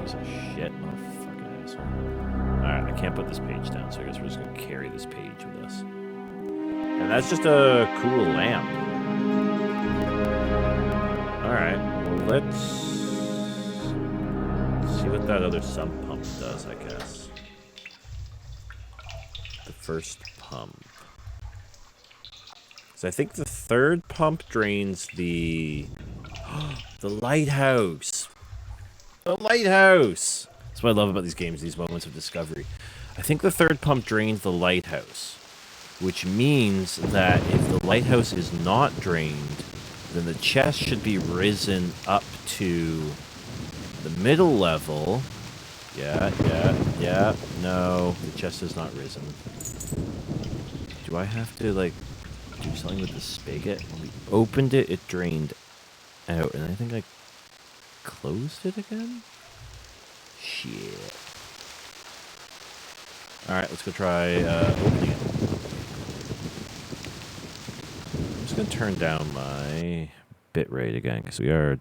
Piece of shit, motherfucking asshole. Alright, I can't put this page down, so I guess we're just gonna carry this page with us. And that's just a cool lamp. Alright, well, let's see what that other sump pump does, I guess. The first pump. So I think the third pump drains the... the lighthouse! The lighthouse! That's what I love about these games, these moments of discovery. I think the third pump drains the lighthouse, which means that if the lighthouse is not drained, then the chest should be risen up to the middle level. Yeah. No, the chest is not risen. Do I have to, like, do something with the spigot? When we opened it, it drained out, and I think I closed it again? Shit. Alright, let's go try opening it. I'm just going to turn down my bitrate again, because we are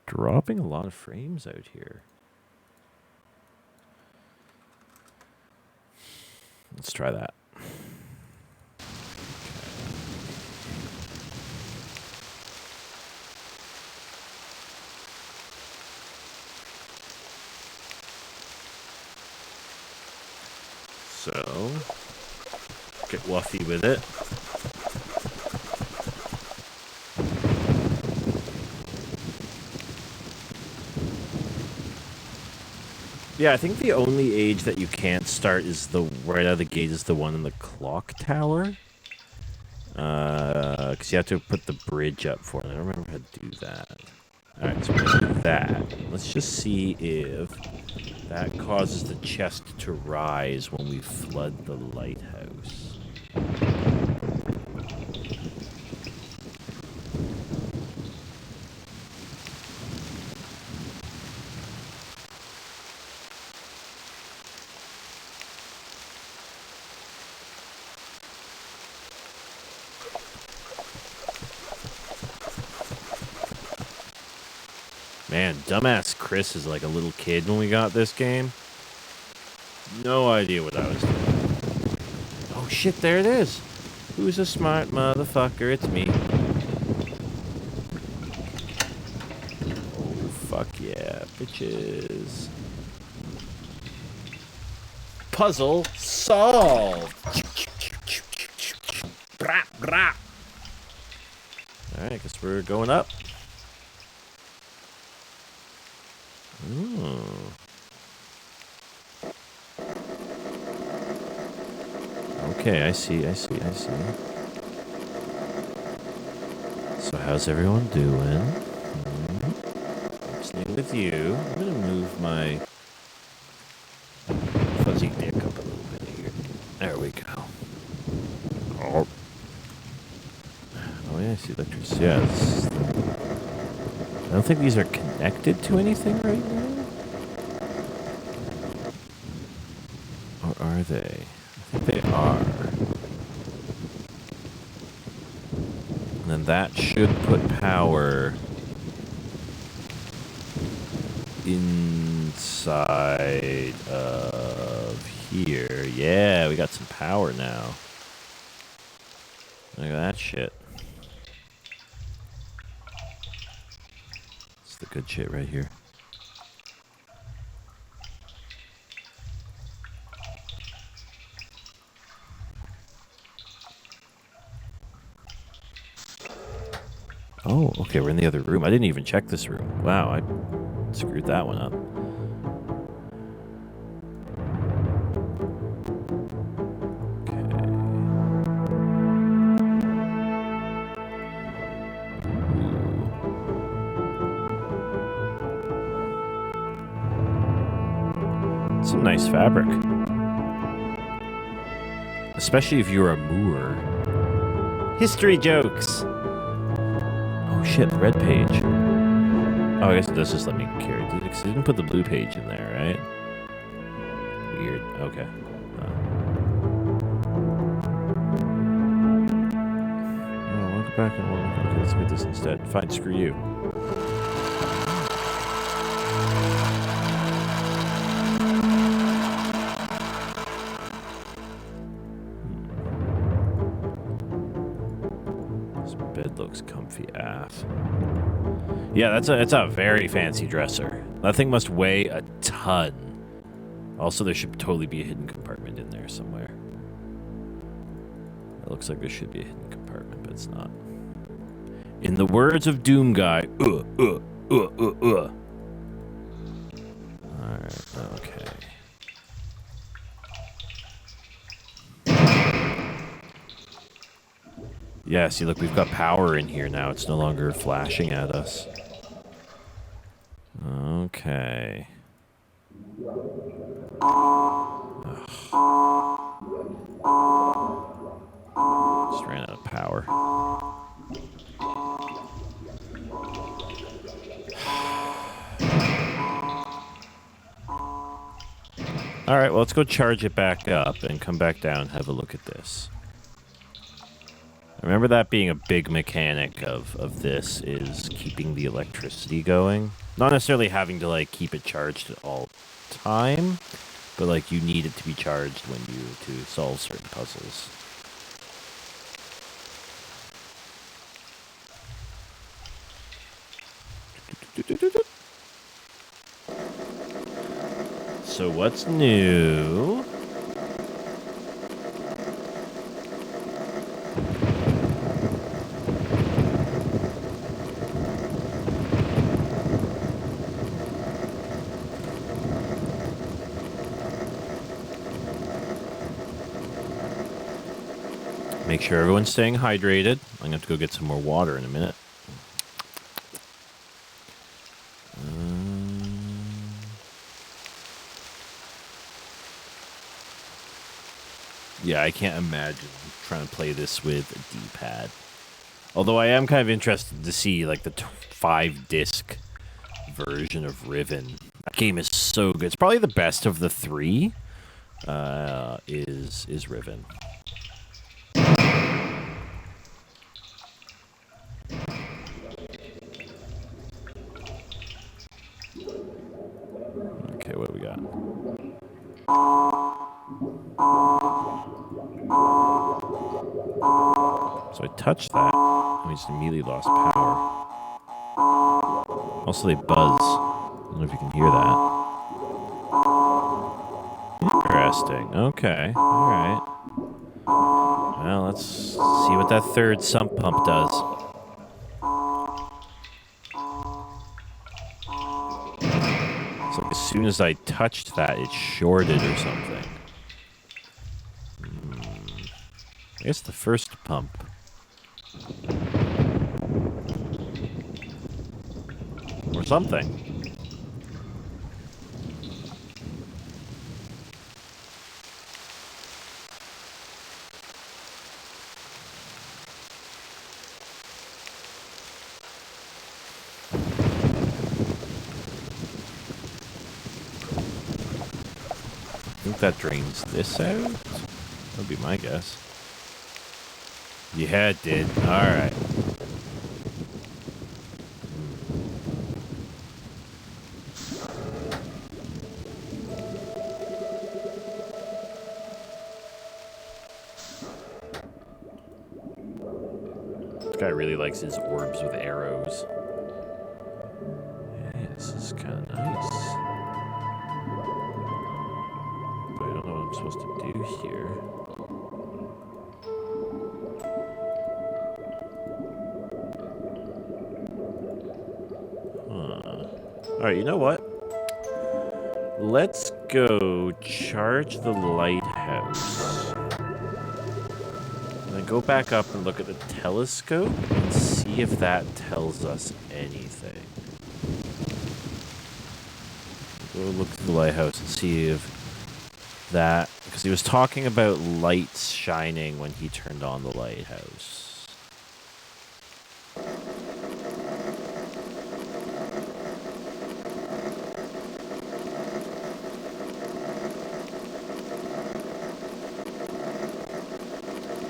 dropping a lot of frames out here. Let's try that. So, get wuffy with it. Yeah, I think the only age that you can't start is the right out of the gate is the one in the clock tower. Because you have to put the bridge up for it. I don't remember how to do that. Alright, so we're going to do that. Let's just see if that causes the chest to rise when we flood the lighthouse. Man, dumbass Chris is like a little kid when we got this game. No idea what I was doing. Oh shit, there it is. Who's a smart motherfucker? It's me. Oh, fuck yeah, bitches. Puzzle solved. Brap, brap. Alright, I guess we're going up. Ooh. Okay, I see. So how's everyone doing? Staying with you. I'm gonna move my fuzzy dick up a little bit here. There we go. Oh yeah, I see electricity. Yes. I don't think these are connected to anything right now. Or are they? I think they are. And then that should put power inside of here. Yeah, we got some power now. Look at that shit. It's the good shit right here. Oh, okay, we're in the other room. I didn't even check this room. Wow, I screwed that one up. Some nice fabric. Especially if you're a Moor. History jokes! Oh shit, the red page. Oh, I guess it does just let me carry it. It didn't put the blue page in there, right? Weird. Okay. Oh, I want to go back and look. Okay, let's do this instead. Fine, screw you. Bed looks comfy AF. Yeah, that's a very fancy dresser. That thing must weigh a ton. Also, there should totally be a hidden compartment in there somewhere. It looks like there should be a hidden compartment, but it's not. In the words of Doom Guy, Alright, okay. Yeah, see, look, we've got power in here now. It's no longer flashing at us. Okay. Ugh. Just ran out of power. Alright, well, let's go charge it back up and come back down and have a look at this. I remember that being a big mechanic of this is keeping the electricity going. Not necessarily having to, like, keep it charged at all time, but, like, you need it to be charged when you to solve certain puzzles. So what's new? Make sure everyone's staying hydrated. I'm going to have to go get some more water in a minute. Yeah, I can't imagine trying to play this with a D-pad. Although I am kind of interested to see, like, the 5-disc version of Riven. That game is so good. It's probably the best of the 3. Is Riven. Okay, what do we got? So I touched that, and we just immediately lost power. Also, they buzz. I don't know if you can hear that. Interesting. Okay. Alright. Well, let's see what that third sump pump does. It's like as soon as I touched that, it shorted or something. I guess the first pump. Or something. I think that drains this out? That'd be my guess. Yeah, it did. Alright. This guy really likes his orbs with arrows. Yeah, this is kind of nice. But I don't know what I'm supposed to do here. Alright, you know what? Let's go charge the lighthouse. And then go back up and look at the telescope and see if that tells us anything. Go look through the lighthouse and see if that... Because he was talking about lights shining when he turned on the lighthouse.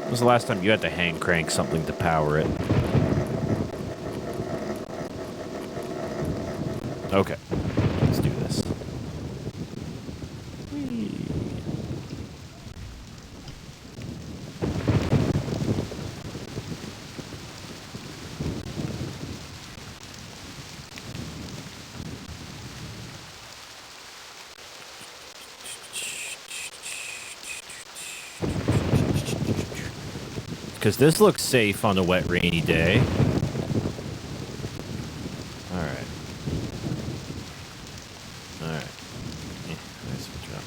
When was the last time you had to hand crank something to power it? Okay, let's do this. Because this looks safe on a wet, rainy day. Alright. Alright. Nice drop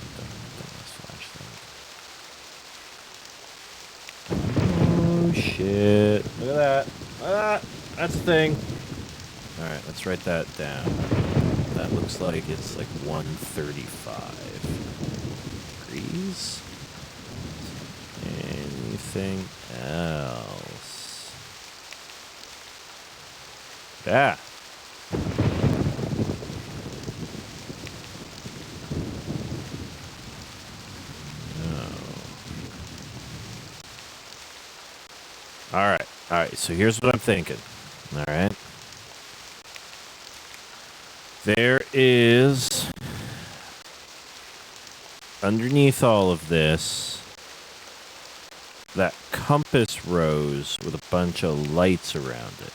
this flashlight. Oh, shit. Look at that. Look at that. That's a thing. Alright, let's write that down. That looks like it's like 135 degrees. Anything else? Yeah. No. All right. So here's what I'm thinking. All right. There is underneath all of this that compass rose with a bunch of lights around it.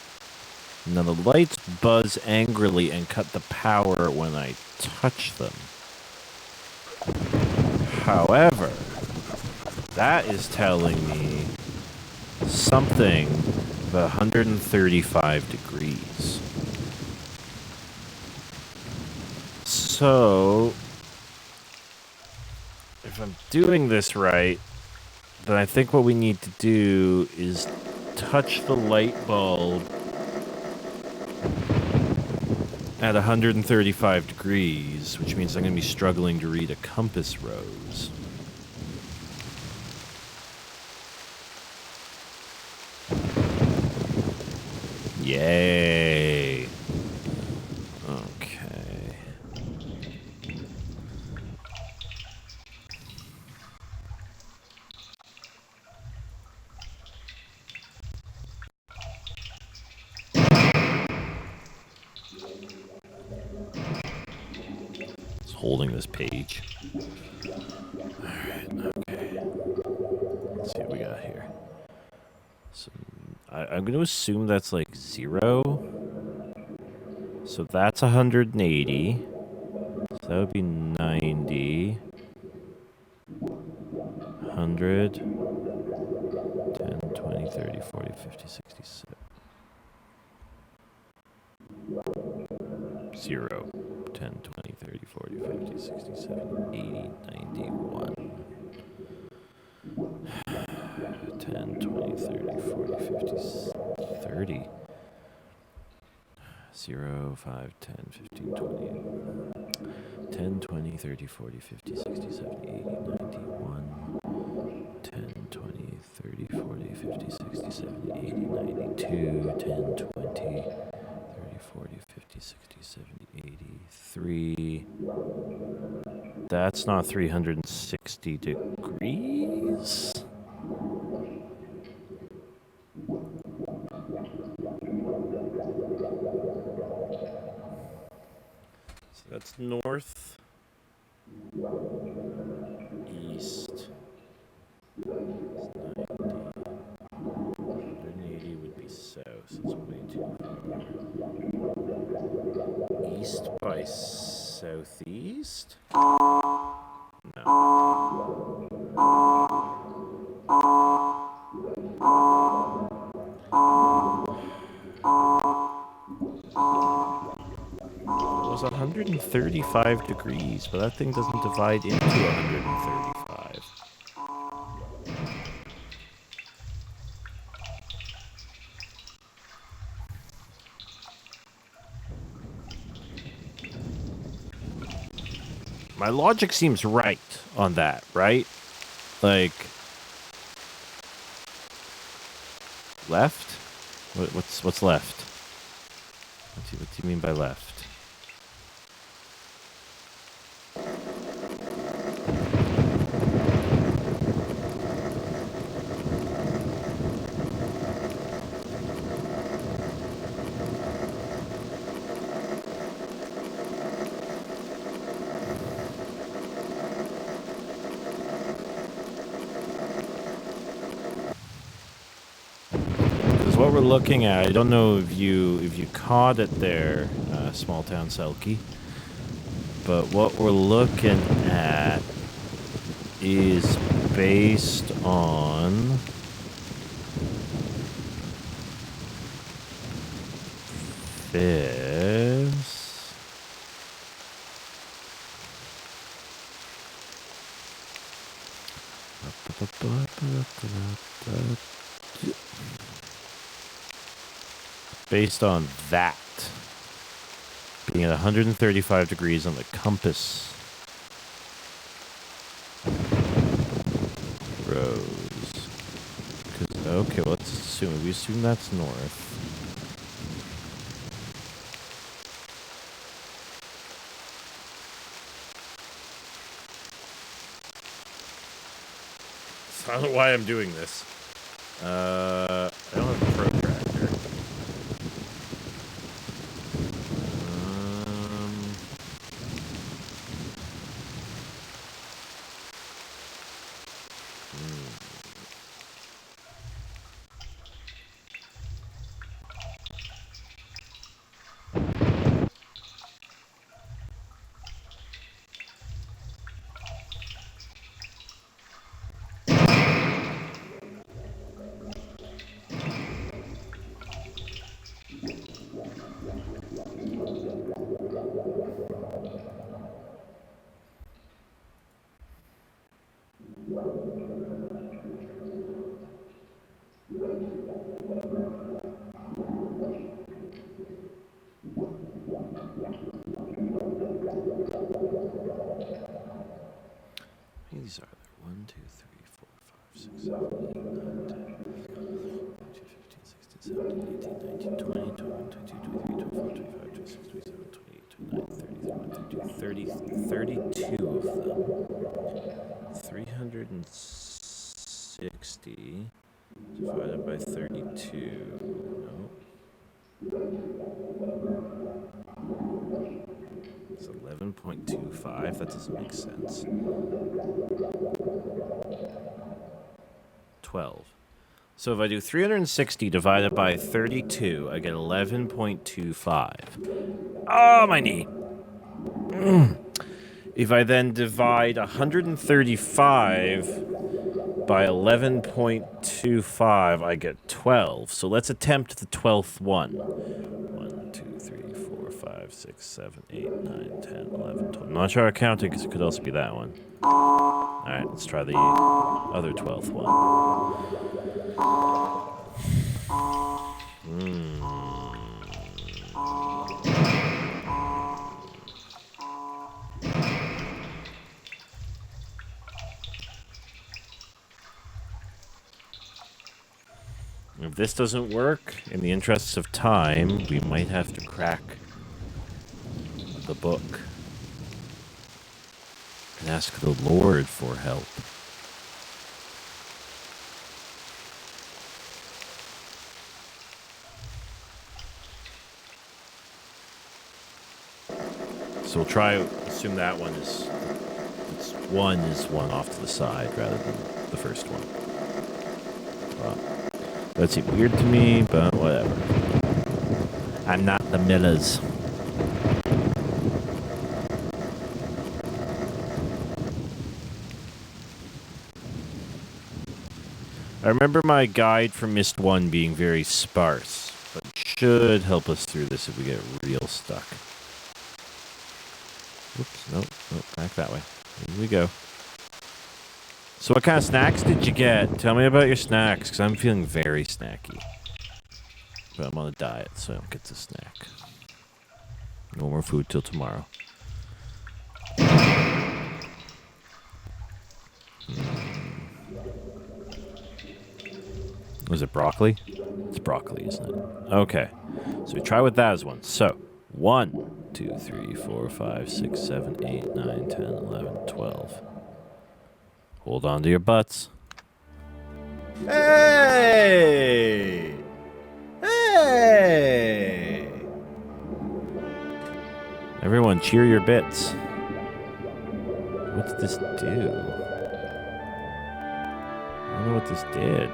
Now the lights buzz angrily and cut the power when I touch them. However, that is telling me something about 135 degrees. So, if I'm doing this right, then I think what we need to do is touch the light bulb at 135 degrees, which means I'm going to be struggling to read a compass rose. Yay. Okay. It's holding this page. Alright, okay. Let's see what we got here. So, I'm going to assume that's like 0. So that's 180. So that would be 90. 100. 10, 20, 30, 40, 50, 60, 0. 10, 20, 30, 40, 50, 60, 70, 80, 90, 1. 10, 20, 30, 40, 50, 30. 0, 5, 10, 15, 20. 10, 20, 30, 40, 50, 60, 70, 80, 91. 10, 20, 30, 40, 50, 60, 70, 80, 92. 10, 20, 30, 40, 50, 60, 70, 83. That's not 360 degrees. So that's north, east. 180 would be south. So it's way too far. East by southeast? No. It was 135 degrees, but that thing doesn't divide into 135. My logic seems right on that, right? Like, left? What's left? What do you mean by left? What we're looking at, I don't know if you caught it there, small town Selkie, but what we're looking at is based on this. Based on that being at 135 degrees on the compass rose. Okay, let's assume. We assume that's north. I don't know why I'm doing this. I don't have a protractor. These are there. 1, 2, 3, 4, 5, 6, 7, 8, 9, 10, 15, 16, 17, 18, 19, 20, 21, 22, 23, 24, 25, 26, 27, 28, 29, 30, 31, 32 of them. 360 divided by 32. No. It's 11.25. That doesn't make sense. 12. So if I do 360 divided by 32, I get 11.25. Oh, my knee. If I then divide 135 by 11.25, I get 12. So let's attempt the 12th one. 1, 2, 3, 4, 5, 6, 7, 8, 9, 10, 11, 12. I'm not sure how I counted because it could also be that one. Alright, let's try the other 12th one. If this doesn't work, in the interests of time, we might have to crack the book and ask the Lord for help. So we'll try, assume that one is one off to the side rather than the first one. Well, that seemed weird to me, but whatever. I'm not the Millers. I remember my guide for Myst 1 being very sparse, but it should help us through this if we get real stuck. Oops, nope, back that way. Here we go. So what kind of snacks did you get? Tell me about your snacks, because I'm feeling very snacky. But I'm on a diet, so I don't get to snack. No more food till tomorrow. Was it broccoli? It's broccoli, isn't it? Okay. So we try with that as one. So, 1, 2, 3, 4, 5, 6, 7, 8, 9, 10, 11, 12. Hold on to your butts. Hey! Hey! Everyone, cheer your bits. What's this do? I don't know what this did.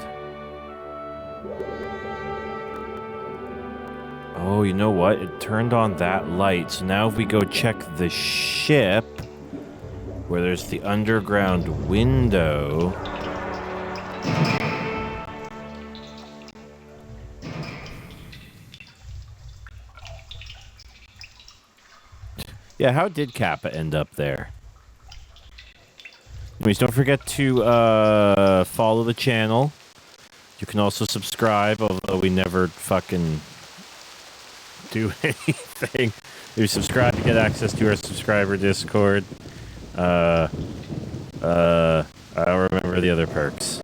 Oh, you know what? It turned on that light. So now if we go check the ship, where there's the underground window. Yeah, how did Kappa end up there? Anyways, don't forget to follow the channel. You can also subscribe, although we never fucking do anything. You subscribe to get access to our subscriber Discord. I don't remember the other perks.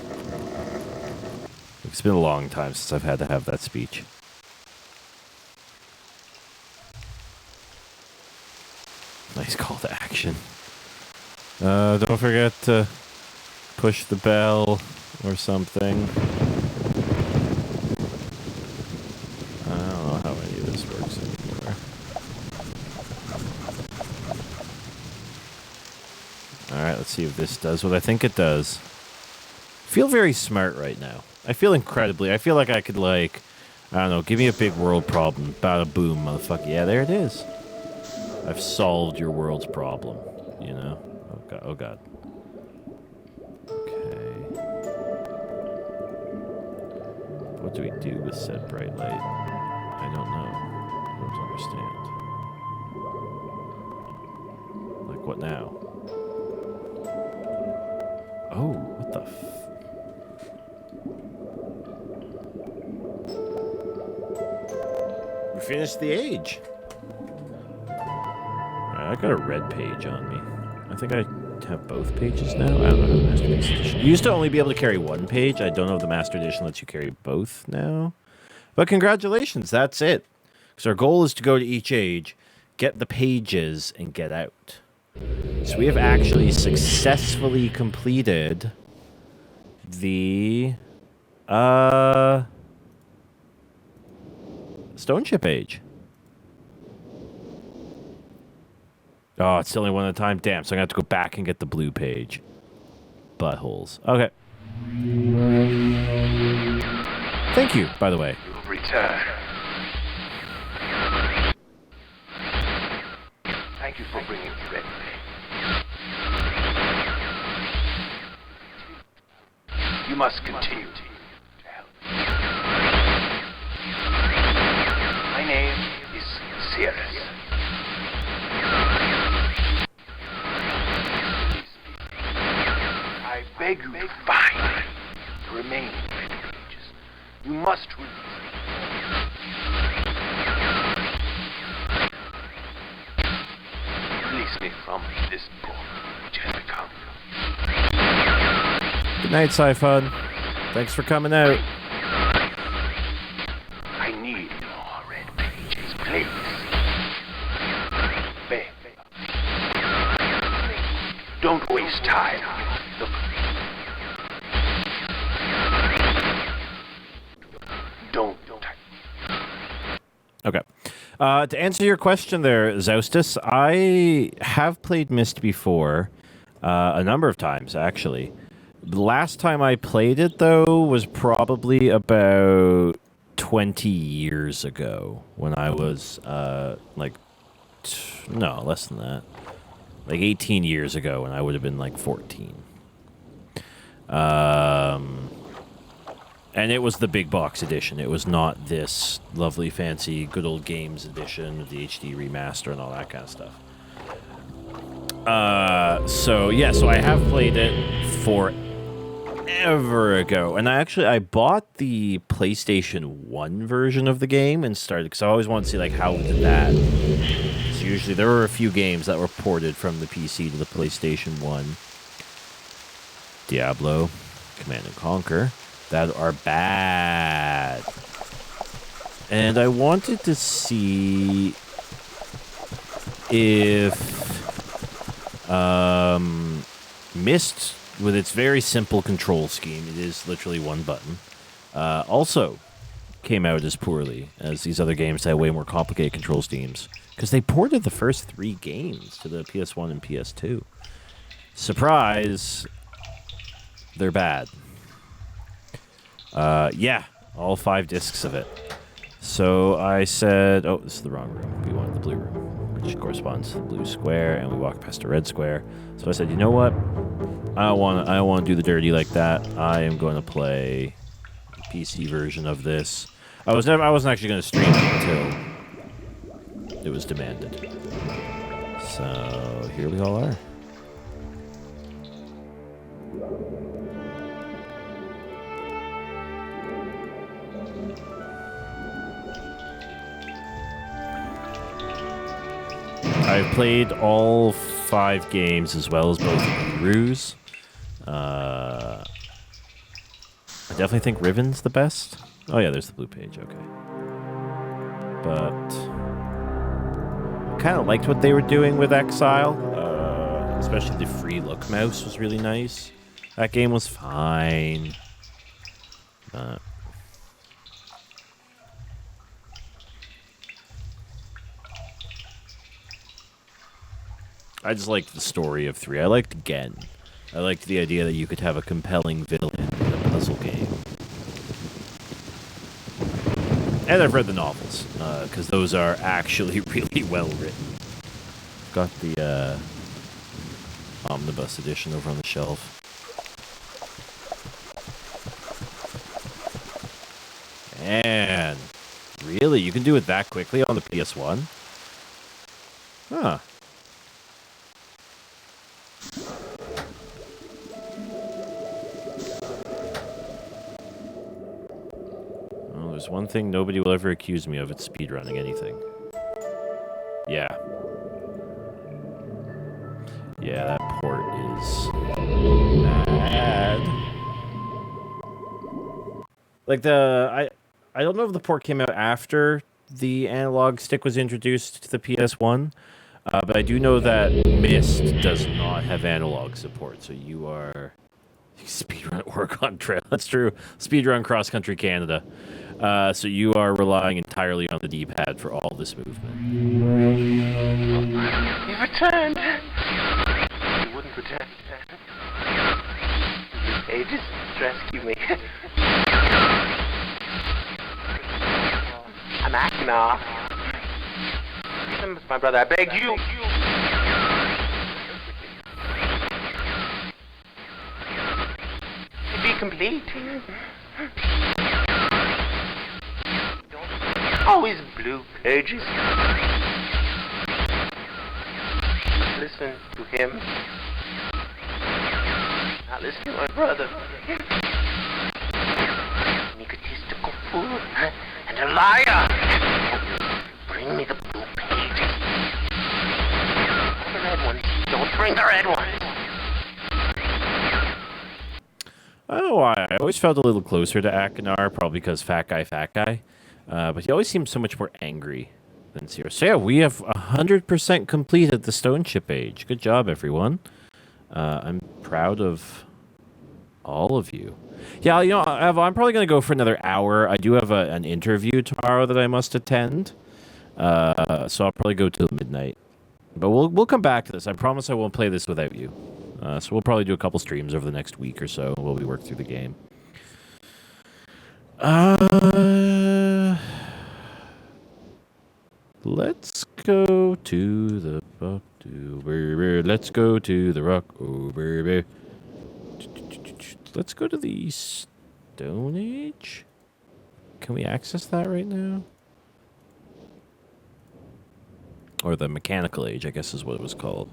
It's been a long time since I've had to have that speech. Nice call to action. Don't forget to push the bell or something. I don't know how any of this works anymore. Alright, let's see if this does what I think it does. I feel very smart right now. I feel incredibly. I feel like I could, like, I don't know, give me a big world problem. Bada boom, motherfucker. Yeah, there it is. I've solved your world's problem, you know? Oh, God. Oh, God. Okay. What do we do with said bright light? I don't know. I don't understand. Like, what now? Oh, what the We finished the age. I got a red page on me. I think I have both pages now. I don't know the Master Edition. You used to only be able to carry one page. I don't know if the Master Edition lets you carry both now. But congratulations, that's it. Because our goal is to go to each age, get the pages, and get out. So we have actually successfully completed the Stone Ship age. Oh, it's only one at a time. Damn, so I'm going to have to go back and get the blue page. Buttholes. Okay. Thank you, by the way. You'll return. Thank you for bringing me red. You must continue to help. My name is Sirius. I beg you to find the remaining pages. You must release me from this book which has become. Good night, Sci-Fun. Thanks for coming out. I need more red pages, please. Beg. Don't waste time. Look. Don't. Okay. To answer your question there, Zoustis, I have played Myst before, a number of times, actually. The last time I played it, though, was probably about 20 years ago, when I was, no, less than that. Like 18 years ago, when I would have been, like, 14. And it was the big box edition. It was not this lovely, fancy, good old games edition with the HD remaster and all that kind of stuff. So I have played it forever ago. And I bought the PlayStation 1 version of the game and started, because I always wanted to see, like, how did that... So usually there were a few games that were ported from the PC to the PlayStation 1. Diablo, Command & Conquer, that are bad. And I wanted to see if Myst, with its very simple control scheme, it is literally one button, also came out as poorly as these other games that had way more complicated control schemes. Because they ported the first 3 games to the PS1 and PS2. Surprise! They're bad. Yeah, all 5 discs of it. So I said, oh, this is the wrong room. We wanted the blue room, which corresponds to the blue square, and we walked past a red square. So I said, you know what? I don't want to do the dirty like that. I am going to play the PC version of this. I wasn't actually going to stream it until it was demanded. So here we all are. I've played all 5 games as well as both Gurus. I definitely think Riven's the best. Oh yeah, there's the blue page, okay. But I kind of liked what they were doing with Exile. Especially the free look mouse was really nice. That game was fine. I just liked the story of 3. I liked Gen. I liked the idea that you could have a compelling villain in a puzzle game. And I've read the novels, because those are actually really well written. Got the omnibus edition over on the shelf. Man, really? You can do it that quickly on the PS1? Huh. Well, there's one thing nobody will ever accuse me of, it's speedrunning anything. Yeah. Yeah, that port is mad. Like I don't know if the port came out after the analog stick was introduced to the PS1, but I do know that Myst does not have analog support, so you are speedrun Oregon Trail. That's true. Speedrun Cross Country Canada. So you are relying entirely on the D-pad for all this movement. You've returned. You wouldn't return. Hey, just rescue me. I'm acting off. My brother, I beg you. Be complete. Always blue pages. Listen to him. Not listen to my brother. Egotistical. liar! Bring me the blue pages. The red one. Don't bring the red one. I don't know why. I always felt a little closer to Akinar, probably because fat guy. But he always seems so much more angry than serious. So yeah, we have 100% completed the stone ship age. Good job, everyone. I'm proud of all of you. Yeah, you know, I'm probably going to go for another hour. I do have an interview tomorrow that I must attend. So I'll probably go till midnight. But we'll come back to this. I promise I won't play this without you. So we'll probably do a couple streams over the next week or so while we work through the game. Let's go to the rock, baby. Let's go to the rock, oh baby. Let's go to the Stone Age. Can we access that right now? Or the Mechanical Age, I guess is what it was called.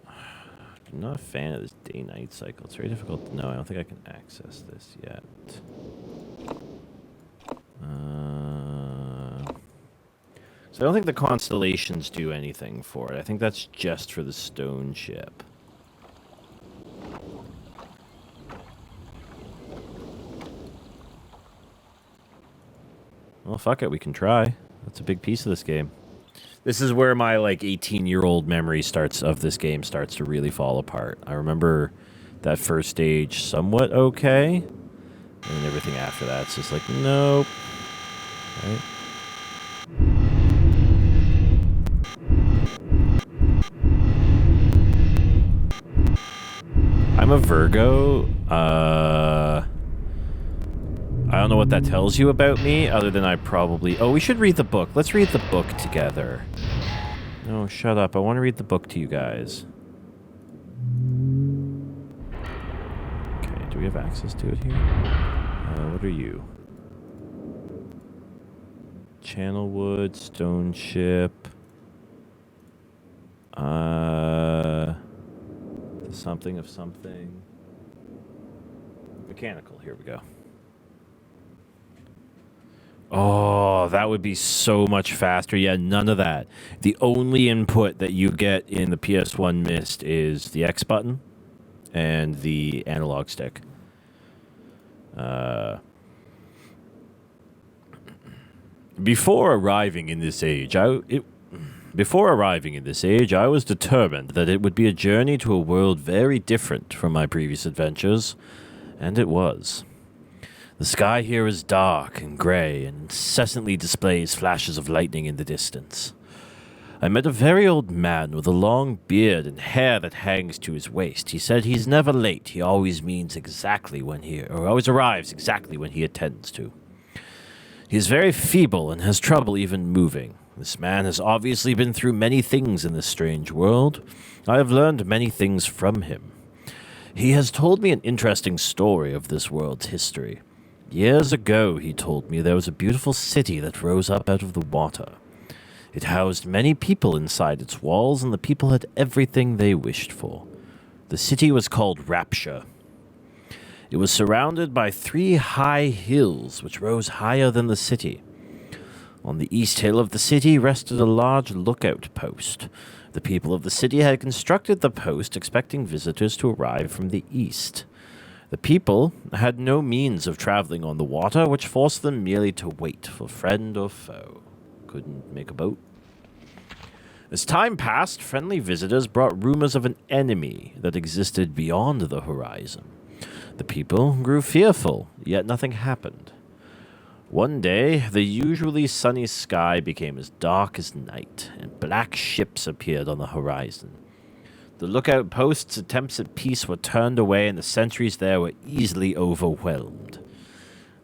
I'm not a fan of this day-night cycle. It's very difficult to know. I don't think I can access this yet. So I don't think the constellations do anything for it. I think that's just for the stone ship. Well, fuck it. We can try. That's a big piece of this game. This is where my, 18-year-old memory of this game starts to really fall apart. I remember that first stage somewhat okay, and then everything after that's just like, nope. Right? I'm a Virgo. I don't know what that tells you about me, other than I probably... Oh, we should read the book. Let's read the book together. No, shut up. I want to read the book to you guys. Okay, do we have access to it here? What are you? Channelwood, Stone Ship. Something of something. Mechanical, here we go. Oh, that would be so much faster. Yeah, none of that. The only input that you get in the PS1 Myst is the X button and the analog stick. Before arriving in this age, I was determined that it would be a journey to a world very different from my previous adventures, and it was. The sky here is dark and grey and incessantly displays flashes of lightning in the distance. I met a very old man with a long beard and hair that hangs to his waist. He said he's never late. He always arrives exactly when he attends to. He is very feeble and has trouble even moving. This man has obviously been through many things in this strange world. I have learned many things from him. He has told me an interesting story of this world's history. Years ago, he told me, there was a beautiful city that rose up out of the water. It housed many people inside its walls, and the people had everything they wished for. The city was called Rapture. It was surrounded by 3 high hills, which rose higher than the city. On the east hill of the city rested a large lookout post. The people of the city had constructed the post, expecting visitors to arrive from the east. The people had no means of traveling on the water, which forced them merely to wait for friend or foe. Couldn't make a boat. As time passed, friendly visitors brought rumors of an enemy that existed beyond the horizon. The people grew fearful, yet nothing happened. One day, the usually sunny sky became as dark as night, and black ships appeared on the horizon. The lookout post's attempts at peace were turned away, and the sentries there were easily overwhelmed.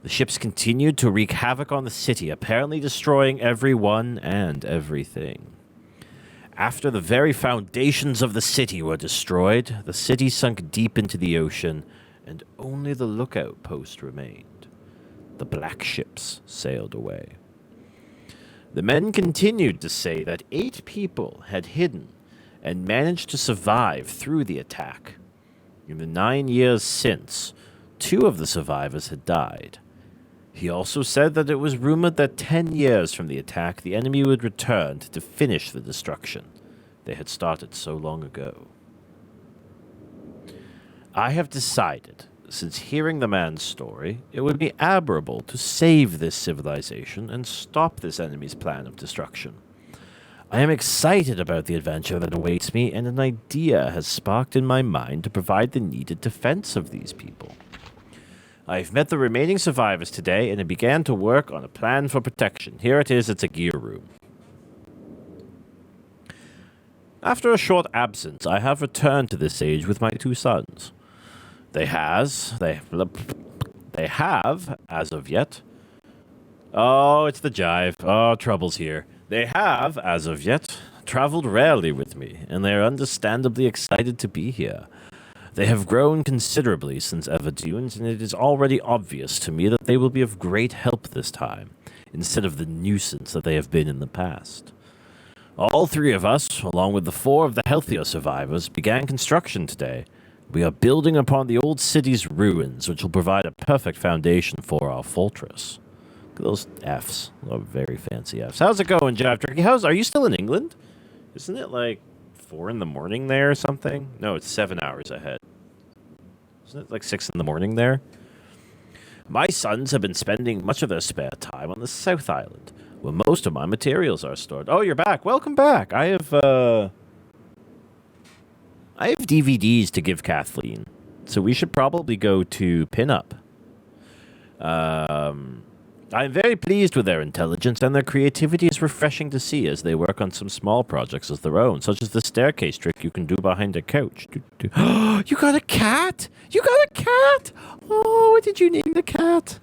The ships continued to wreak havoc on the city, apparently destroying everyone and everything. After the very foundations of the city were destroyed, the city sunk deep into the ocean, and only the lookout post remained. The black ships sailed away. The men continued to say that 8 people had hidden and managed to survive through the attack. In the 9 years since, 2 of the survivors had died. He also said that it was rumored that 10 years from the attack, the enemy would return to finish the destruction they had started so long ago. I have decided, since hearing the man's story, it would be admirable to save this civilization and stop this enemy's plan of destruction. I am excited about the adventure that awaits me, and an idea has sparked in my mind to provide the needed defense of these people. I've met the remaining survivors today, and I began to work on a plan for protection. Here it is, it's a gear room. After a short absence, I have returned to this age with my 2 sons. They have, as of yet... Oh, it's the jive. Oh, trouble's here. They have, as of yet, traveled rarely with me, and they are understandably excited to be here. They have grown considerably since Everdunes, and it is already obvious to me that they will be of great help this time, instead of the nuisance that they have been in the past. All 3 of us, along with the 4 of the healthier survivors, began construction today. We are building upon the old city's ruins, which will provide a perfect foundation for our fortress. Look at those Fs. Those very fancy Fs. How's it going, Jeff Turkey? Are you still in England? Isn't it like 4 in the morning there or something? No, it's 7 hours ahead. Isn't it like 6 in the morning there? My sons have been spending much of their spare time on the South Island, where most of my materials are stored. Oh, you're back. Welcome back. I have DVDs to give Kathleen, so we should probably go to Pinup. I'm very pleased with their intelligence, and their creativity is refreshing to see as they work on some small projects of their own, such as the staircase trick you can do behind a couch. You got a cat? You got a cat? Oh, what did you name the cat?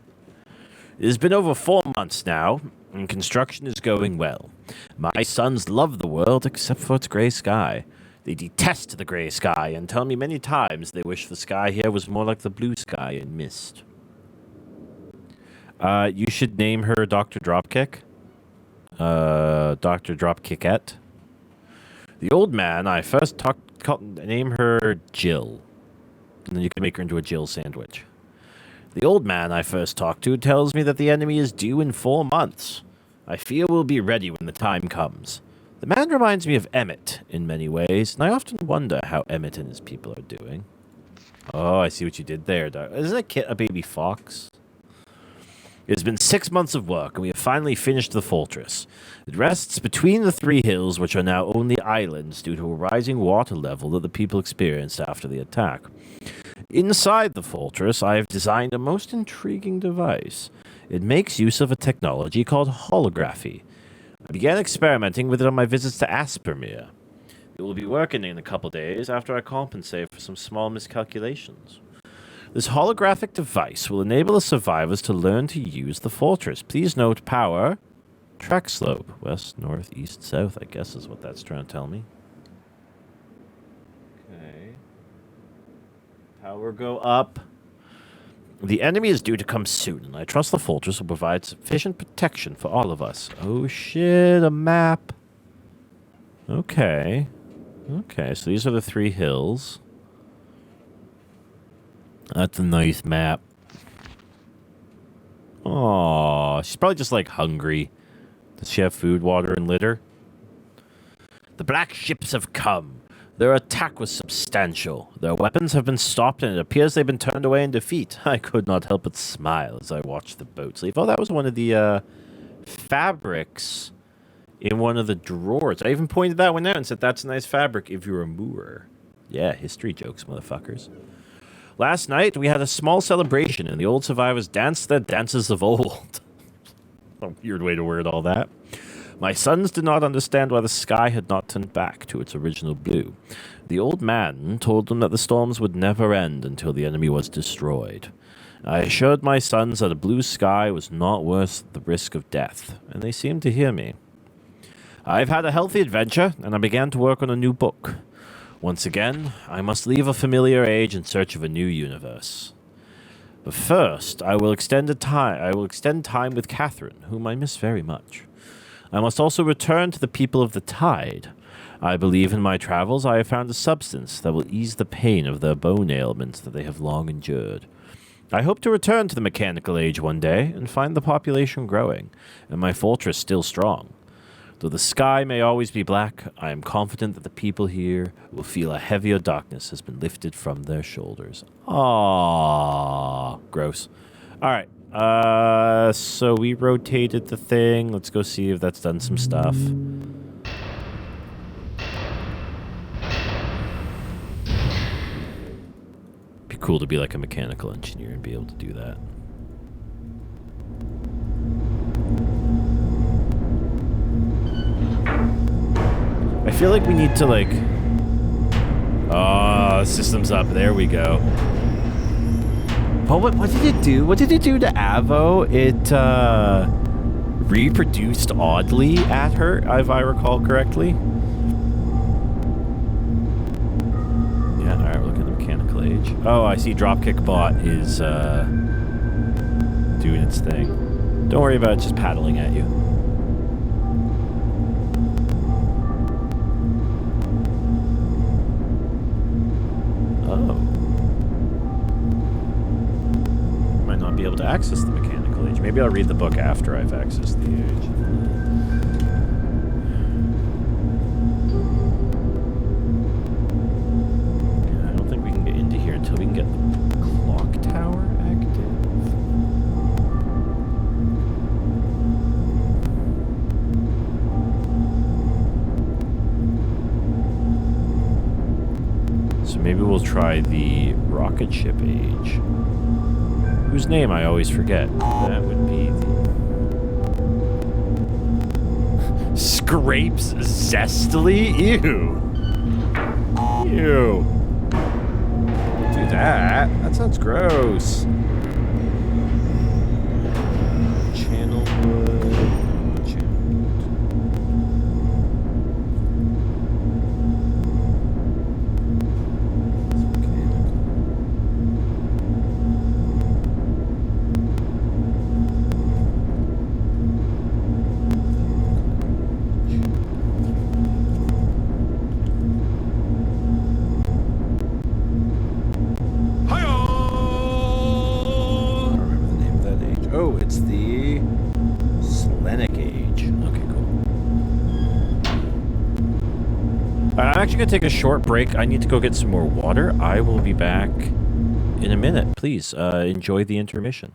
It has been over 4 months now, and construction is going well. My sons love the world except for its gray sky. They detest the gray sky and tell me many times they wish the sky here was more like the blue sky in Myst. You should name her Dr. Dropkick. Dr. Dropkickette. The old man I first name her Jill. And then you can make her into a Jill sandwich. The old man I first talked to tells me that the enemy is due in 4 months. I fear we'll be ready when the time comes. The man reminds me of Emmett in many ways, and I often wonder how Emmett and his people are doing. Oh, I see what you did there. Isn't a baby fox? It has been 6 months of work, and we have finally finished the fortress. It rests between the 3 hills, which are now only islands due to a rising water level that the people experienced after the attack. Inside the fortress, I have designed a most intriguing device. It makes use of a technology called holography. I began experimenting with it on my visits to Aspermere. It will be working in a couple days after I compensate for some small miscalculations. This holographic device will enable the survivors to learn to use the fortress. Please note power, track slope, west, north, east, south, I guess is what that's trying to tell me. Okay. Power go up. The enemy is due to come soon, and I trust the fortress will provide sufficient protection for all of us. Oh shit, a map. Okay. Okay, so these are the 3 hills. That's a nice map. Aww, she's probably just like hungry. Does she have food, water, and litter? The black ships have come. Their attack was substantial. Their weapons have been stopped, and it appears they've been turned away in defeat. I could not help but smile as I watched the boats leave. Oh, that was one of the fabrics in one of the drawers. I even pointed that one out and said, that's a nice fabric if you're a Moor. Yeah, history jokes, motherfuckers. Last night, we had a small celebration, and the old survivors danced their dances of old. A weird way to word all that. My sons did not understand why the sky had not turned back to its original blue. The old man told them that the storms would never end until the enemy was destroyed. I assured my sons that a blue sky was not worth the risk of death, and they seemed to hear me. I've had a healthy adventure, and I began to work on a new book. Once again, I must leave a familiar age in search of a new universe. But first, I will extend time with Catherine, whom I miss very much. I must also return to the people of the Tide. I believe in my travels I have found a substance that will ease the pain of their bone ailments that they have long endured. I hope to return to the mechanical age one day and find the population growing, and my fortress still strong. Though the sky may always be black, I am confident that the people here will feel a heavier darkness has been lifted from their shoulders. Aww. Gross. Alright, so we rotated the thing. Let's go see if that's done some stuff. Be cool to be like a mechanical engineer and be able to do that. I feel like we need to, like... Oh, system's up. There we go. But what did it do? What did it do to Avo? It, reproduced oddly at her, if I recall correctly. Yeah, alright, we're looking at the mechanical age. Oh, I see Dropkick bot is, doing its thing. Don't worry about it just paddling at you. Be able to access the mechanical age. Maybe I'll read the book after I've accessed the age. Yeah, I don't think we can get into here until we can get the clock tower active. So maybe we'll try the rocket ship age. Whose name I always forget. That would be the... Scrapes zestily? Ew. Ew. Don't do that. That sounds gross. Channel wood. I'm actually going to take a short break. I need to go get some more water. I will be back in a minute. Please enjoy the intermission.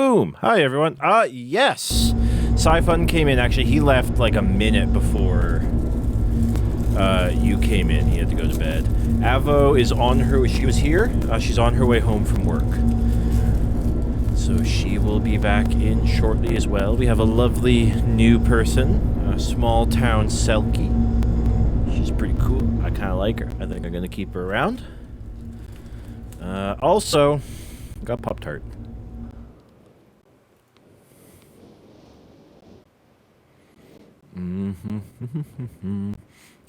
Boom! Hi, everyone. Yes! Sci-Fun came in. Actually, he left like a minute before you came in. He had to go to bed. Avo is on her... She was here. She's on her way home from work. So she will be back in shortly as well. We have a lovely new person. A small town Selkie. She's pretty cool. I kind of like her. I think I'm going to keep her around. Also, got Pop-Tart.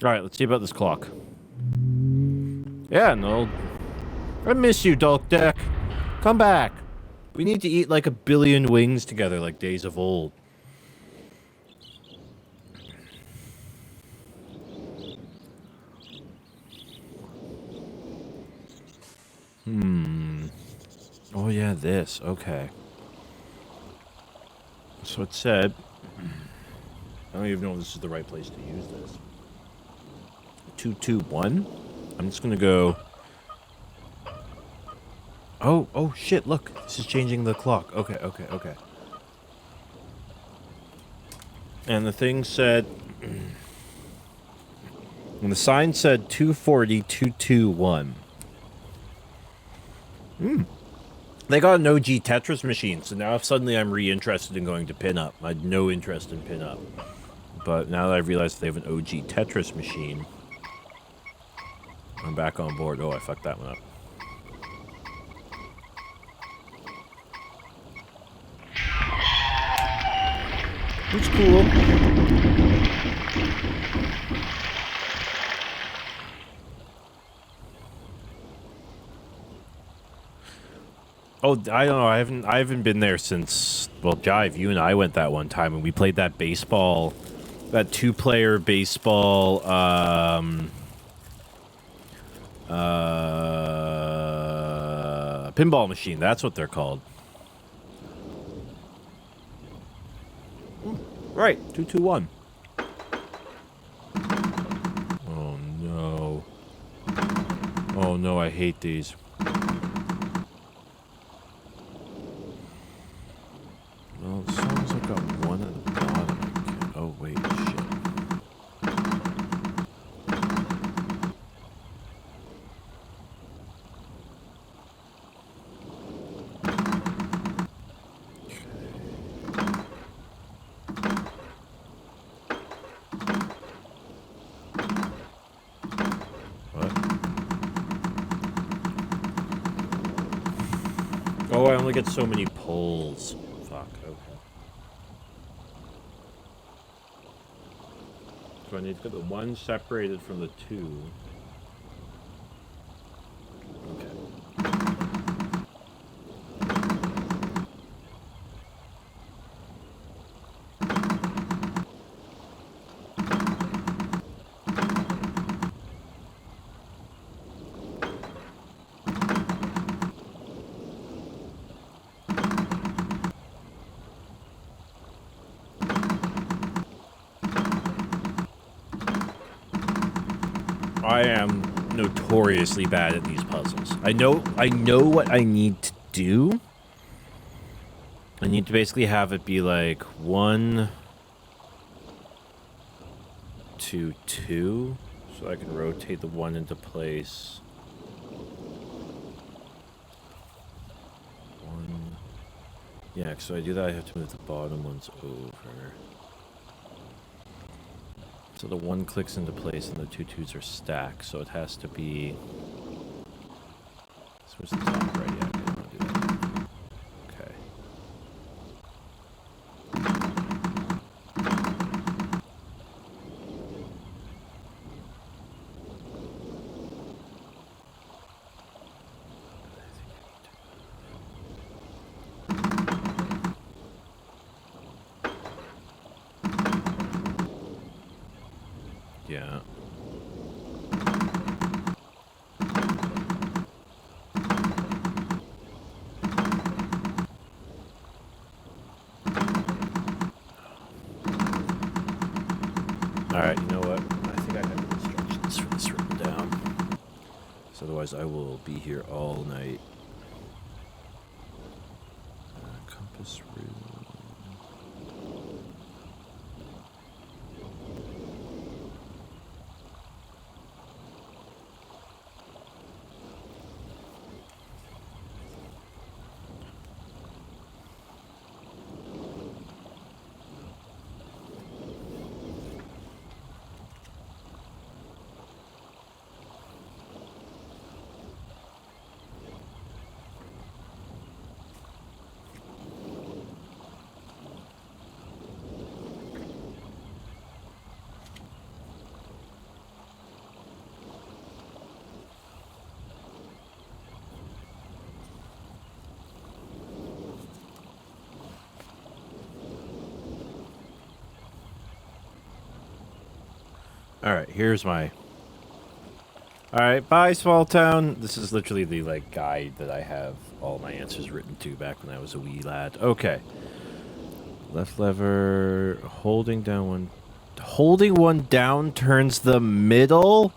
Alright, let's see about this clock. Yeah, no. I miss you, Dropkick. Come back. We need to eat like 1 billion wings together like days of old. Oh yeah, this. Okay. So it said... I don't even know if this is the right place to use this. 221? I'm just gonna go... Oh shit, look. This is changing the clock. Okay. And the thing said... And the sign said 240, 221. They got an OG Tetris machine, so now suddenly I'm re-interested in going to pinup. I had no interest in pinup. But now that I've realized they have an OG Tetris machine, I'm back on board. Oh, I fucked that one up. It's cool. Oh, I don't know. I haven't been there since, well, Jive, you and I went that one time, and we played that baseball, that 2-player baseball, pinball machine. That's what they're called. Right, 221. Oh no. Oh no, I hate these. Well, as long as I've got one at the bottom, I can... Oh, wait, shit. What? Oh, I only get so many pulls. Fuck, okay. So I need to get the 1 separated from the 2. Okay. I am notoriously bad at these puzzles. I know what I need to do. I need to basically have it be like 1, 2, 2, so I can rotate the 1 into place. 1. Yeah, so I do that. I have to move the bottom ones over. So the 1 clicks into place and the 2 2s are stacked, so it has to be... So where's the top right? Yeah, okay, I want to do that. Okay. Yeah. Alright, you know what? I think I have the instructions for this written down. So otherwise I will be here all night. Come Purpose room. Alright, here's my... Alright, bye, small town. This is literally the, like, guide that I have all my answers written to back when I was a wee lad. Okay. Left lever, holding down one... Holding one down turns the middle?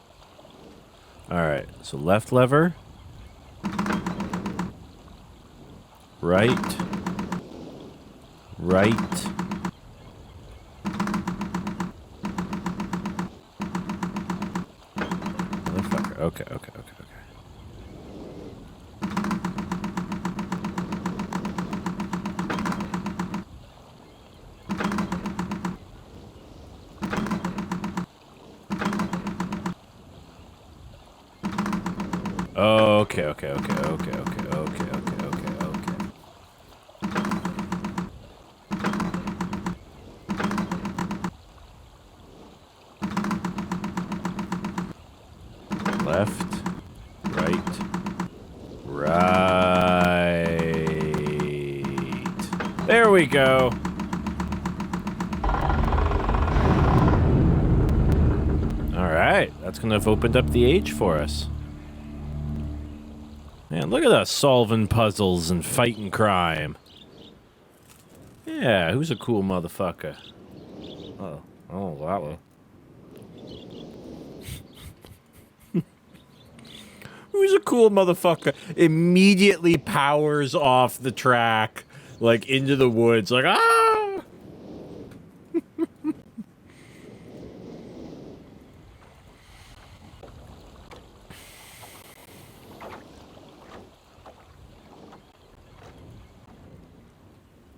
Alright, so left lever. Right. Right. Okay, okay, okay, okay. Okay, okay, okay, okay, okay, okay, okay, okay, okay. Left, right, right. There we go. All right, that's gonna have opened up the age for us. Man, look at us solving puzzles and fighting crime. Yeah, who's a cool motherfucker? Oh, wow. Who's a cool motherfucker? Immediately powers off the track, like into the woods, like ah!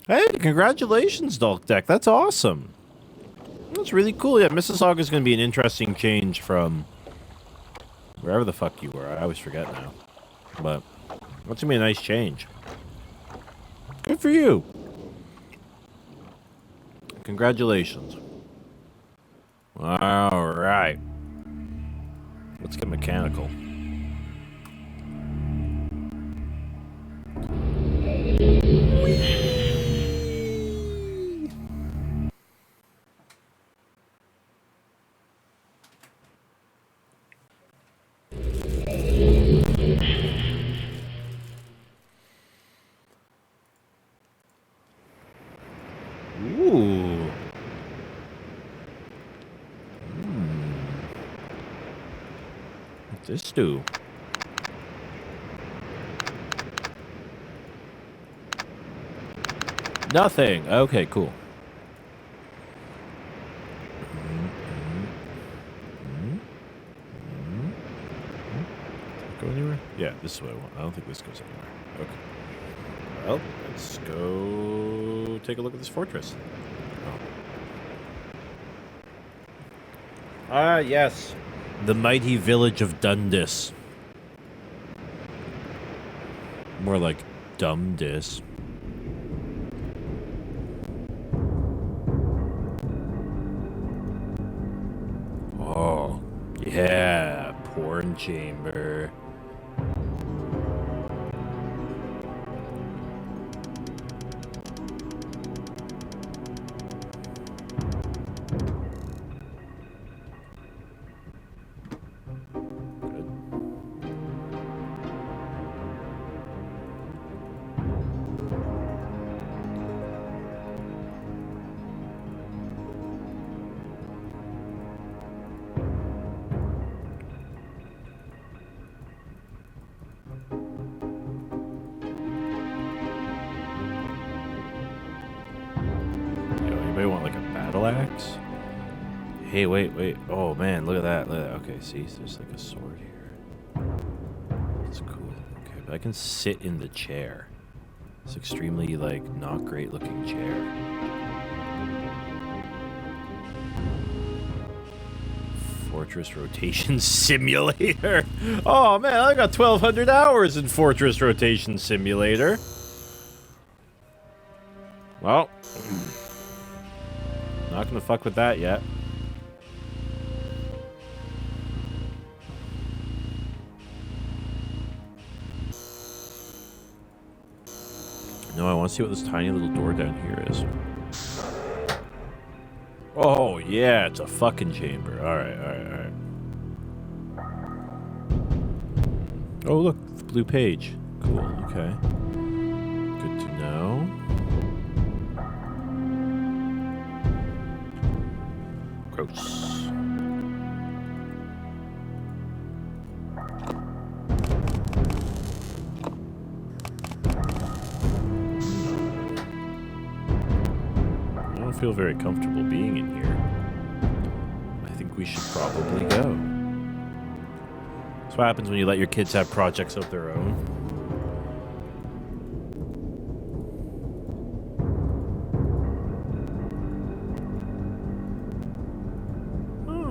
Hey, congratulations, Dropkick. That's awesome. That's really cool. Yeah, Mississauga's going to be an interesting change from wherever the fuck you were. I always forget now. But that's going to be a nice change. Good for you. Congratulations. All right. Let's get mechanical. Ooh. What's this do? Nothing. Okay, cool. Go anywhere? Yeah, this is what I want. I don't think this goes anywhere. Okay. Well, let's go take a look at this fortress. Ah, yes. The mighty village of Dundis. More like Dumdis. Oh, yeah. Porn chamber. battle axe. Hey, wait. Oh, man, look at that. Okay, see, there's like a sword here. That's cool. Okay, but I can sit in the chair. It's extremely, like, not great looking chair. Fortress Rotation Simulator. Oh, man, I got 1,200 hours in Fortress Rotation Simulator. Well, not gonna fuck with that yet. No, I want to see what this tiny little door down here is. Oh, yeah, it's a fucking chamber. Alright. Oh, look, the blue page. Cool, okay. Good to know. Gross. I don't feel very comfortable being in here. I think we should probably go. That's what happens when you let your kids have projects of their own.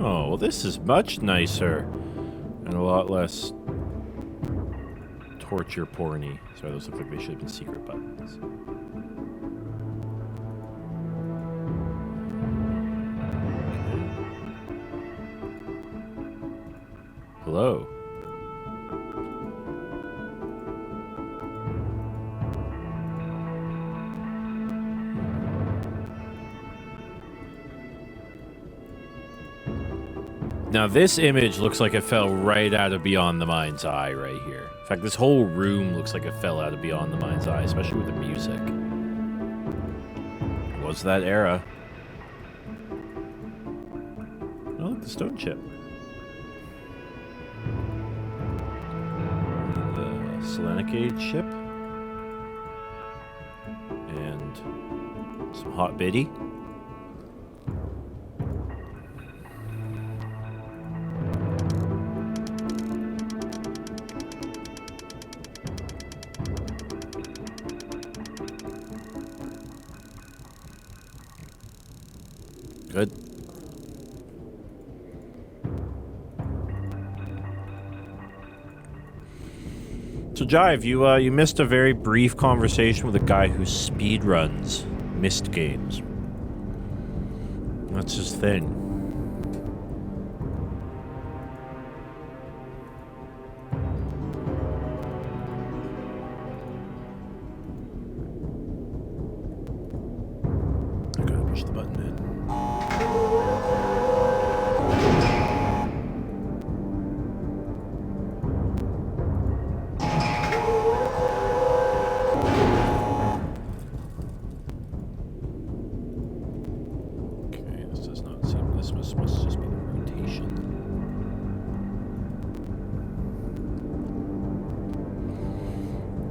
Oh, well, this is much nicer and a lot less torture porny. Sorry, those look like they should have been secret buttons. Hello. Now this image looks like it fell right out of Beyond the Mind's Eye right here. In fact, this whole room looks like it fell out of Beyond the Mind's Eye, especially with the music. It was that era. Oh, look, the stone chip. The Selenicade ship. And some hot biddy. Good. So, Jive, you missed a very brief conversation with a guy who speedruns Myst games. That's his thing. I gotta push the button, man.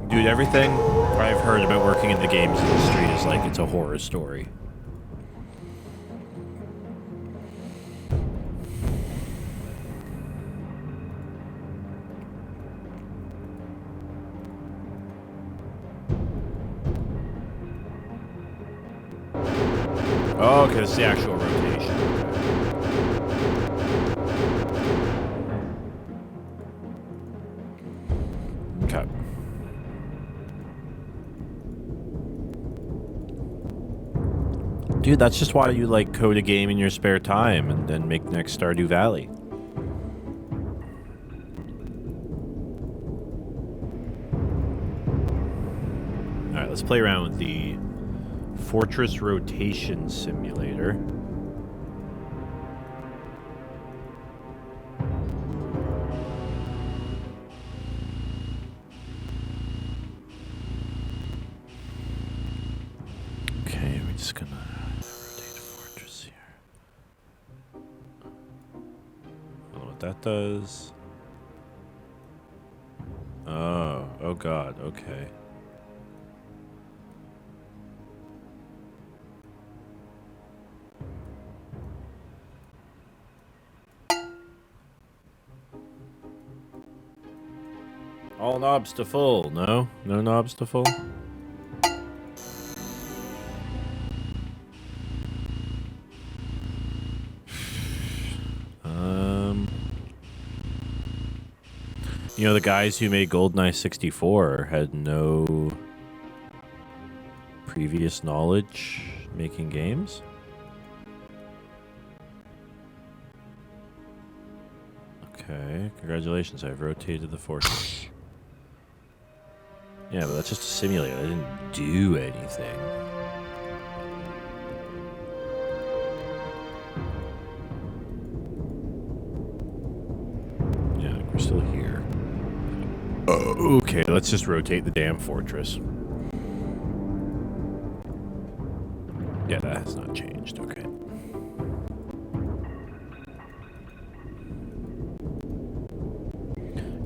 Dude, everything I've heard about working in the games industry is like it's a horror story. Oh, okay, it's the actual rotation. Okay. Dude, that's just why you like code a game in your spare time and then make next Stardew Valley. Alright, let's play around with the Fortress Rotation Simulator. Okay, we're just gonna rotate the fortress here. I don't know what that does. Oh god, okay. All knobs to full. No? No knobs to full? You know, the guys who made GoldenEye 64 had no previous knowledge making games. Okay, congratulations, I've rotated the fortress. Yeah, but that's just a simulator. I didn't do anything. Yeah, we're still here. Oh, okay, let's just rotate the damn fortress. Yeah, that has not changed. Okay.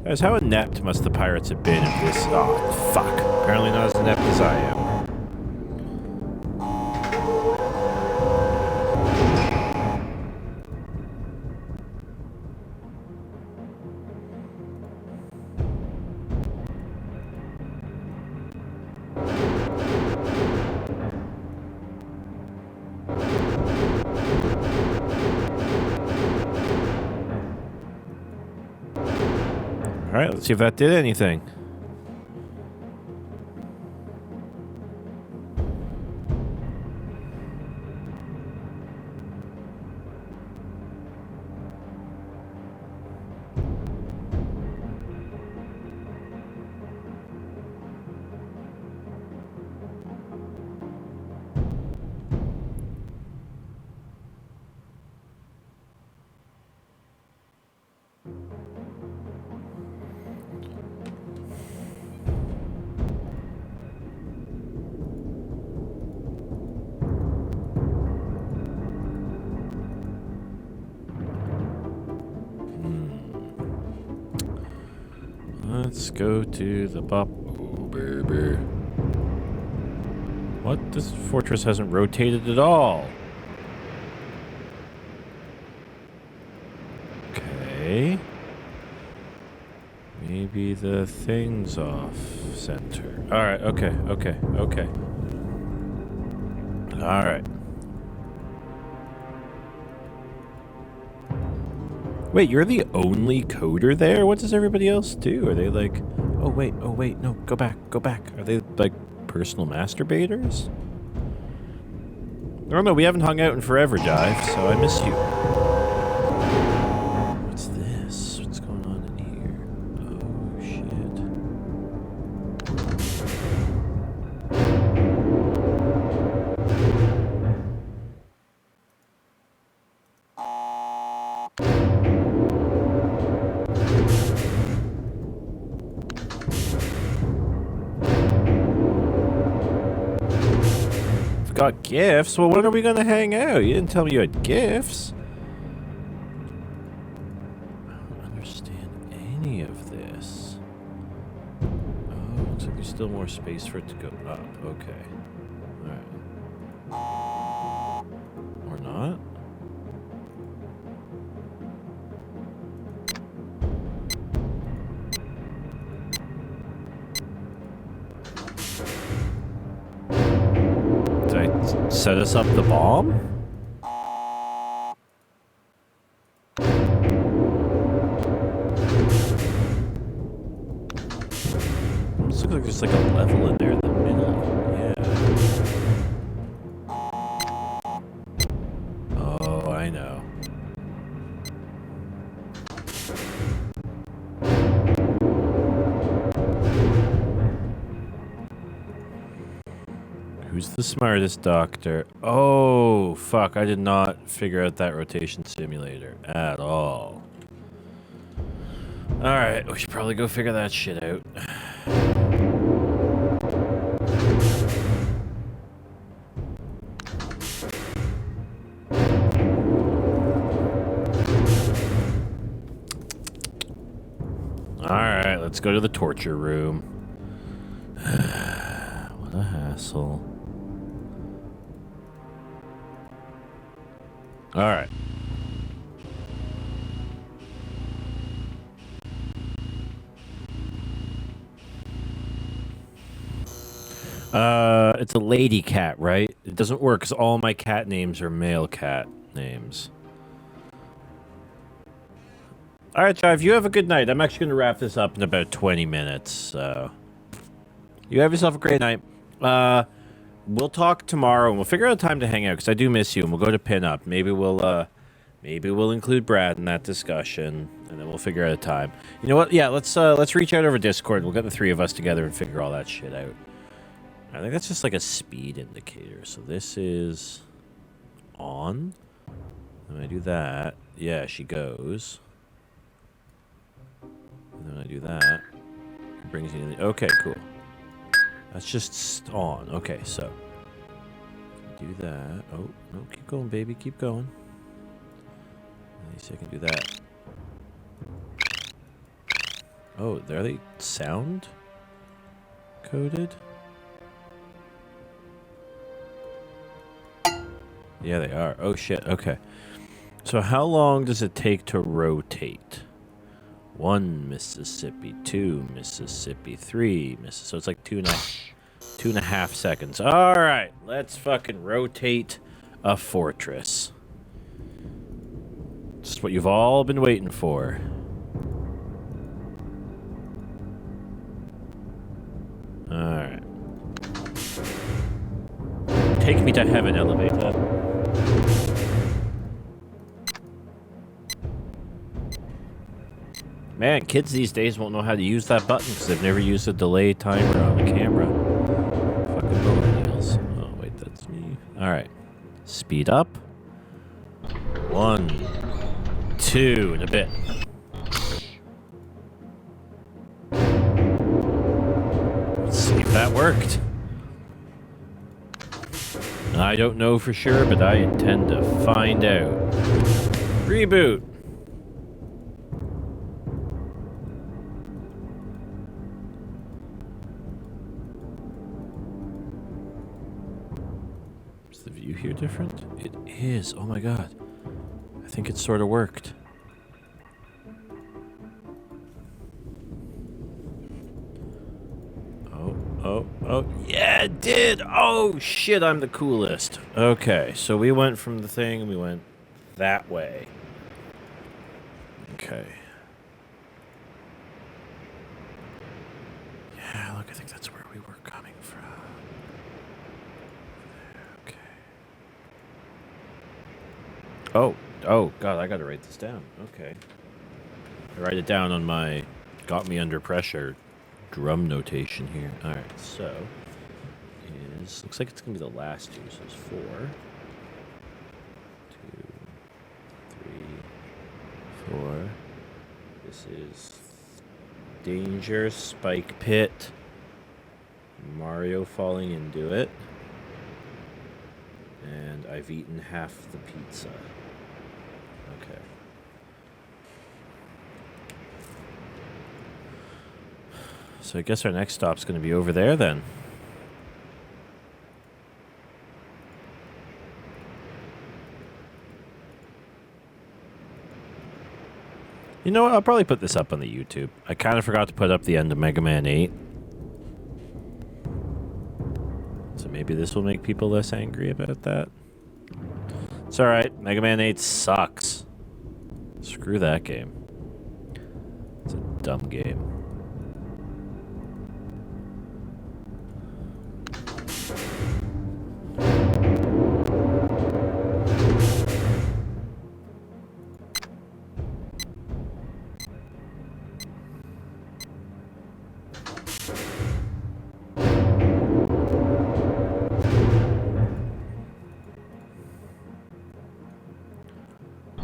Guys, how inept must the pirates have been if this... Oh, fuck. Apparently not as inept as I am. Alright, let's see if that did anything. Let's go to the pop. Oh, baby. What? This fortress hasn't rotated at all. Okay. Maybe the thing's off center. Alright, okay. Alright. Wait, you're the only coder there? What does everybody else do? Are they like, oh wait, no, go back. Are they like personal masturbators? I don't know, we haven't hung out in forever, Dive, so I miss you. What's this? What's going on in here? Oh, shit. Got gifts? Well, when are we gonna hang out? You didn't tell me you had gifts. I don't understand any of this. Oh, looks like there's still more space for it to go up. Okay. Alright. Or not? Set us up the bomb? This looks like there's like a level in there in the middle. Yeah. Oh, I know. Who's the smartest doctor? Oh, fuck. I did not figure out that rotation simulator at all. Alright, we should probably go figure that shit out. Alright, let's go to the torture room. What a hassle. Alright. It's a lady cat, right? It doesn't work because all my cat names are male cat names. All right, Jive, you have a good night. I'm actually going to wrap this up in about 20 minutes, so... You have yourself a great night. We'll talk tomorrow, and we'll figure out a time to hang out, because I do miss you, and we'll go to Pin Up. Maybe we'll include Brad in that discussion, and then we'll figure out a time. You know what? Yeah, let's reach out over Discord. We'll get the three of us together and figure all that shit out. I think that's just like a speed indicator. So this is on. When I do that, yeah, she goes. And then I do that, it brings me in the... Okay, cool. That's just on. Okay, so do that. Oh, no, keep going, baby. Keep going. At least I can do that. Oh, are they sound coded? Yeah, they are. Oh, shit. Okay. So how long does it take to rotate? 1 Mississippi, 2 Mississippi, 3 Mississippi. So it's like 2.5 seconds. All right, let's fucking rotate a fortress. Just what you've all been waiting for. All right. Take me to heaven, elevator. Man, kids these days won't know how to use that button because they've never used a delay timer on the camera. Fucking millennials. Oh, wait, that's me. Alright. Speed up. 1, 2, and a bit. Let's see if that worked. I don't know for sure, but I intend to find out. Reboot. Is the view here different? It is. Oh my god. I think it sort of worked. Oh, yeah, it did! Oh, shit, I'm the coolest. Okay, so we went from the thing, and we went that way. Okay. Yeah, look, I think that's where we were coming from. Okay. Oh, God, I gotta write this down. Okay. I write it down on my got me under pressure drum notation here. Alright, so looks like it's gonna be the last two, so it's 4, 2, 3, 4. This is Danger, Spike Pit, Mario falling into it, and I've eaten half the pizza. Okay. So I guess our next stop's going to be over there then. You know what? I'll probably put this up on the YouTube. I kind of forgot to put up the end of Mega Man 8. So maybe this will make people less angry about that. It's alright. Mega Man 8 sucks. Screw that game. It's a dumb game.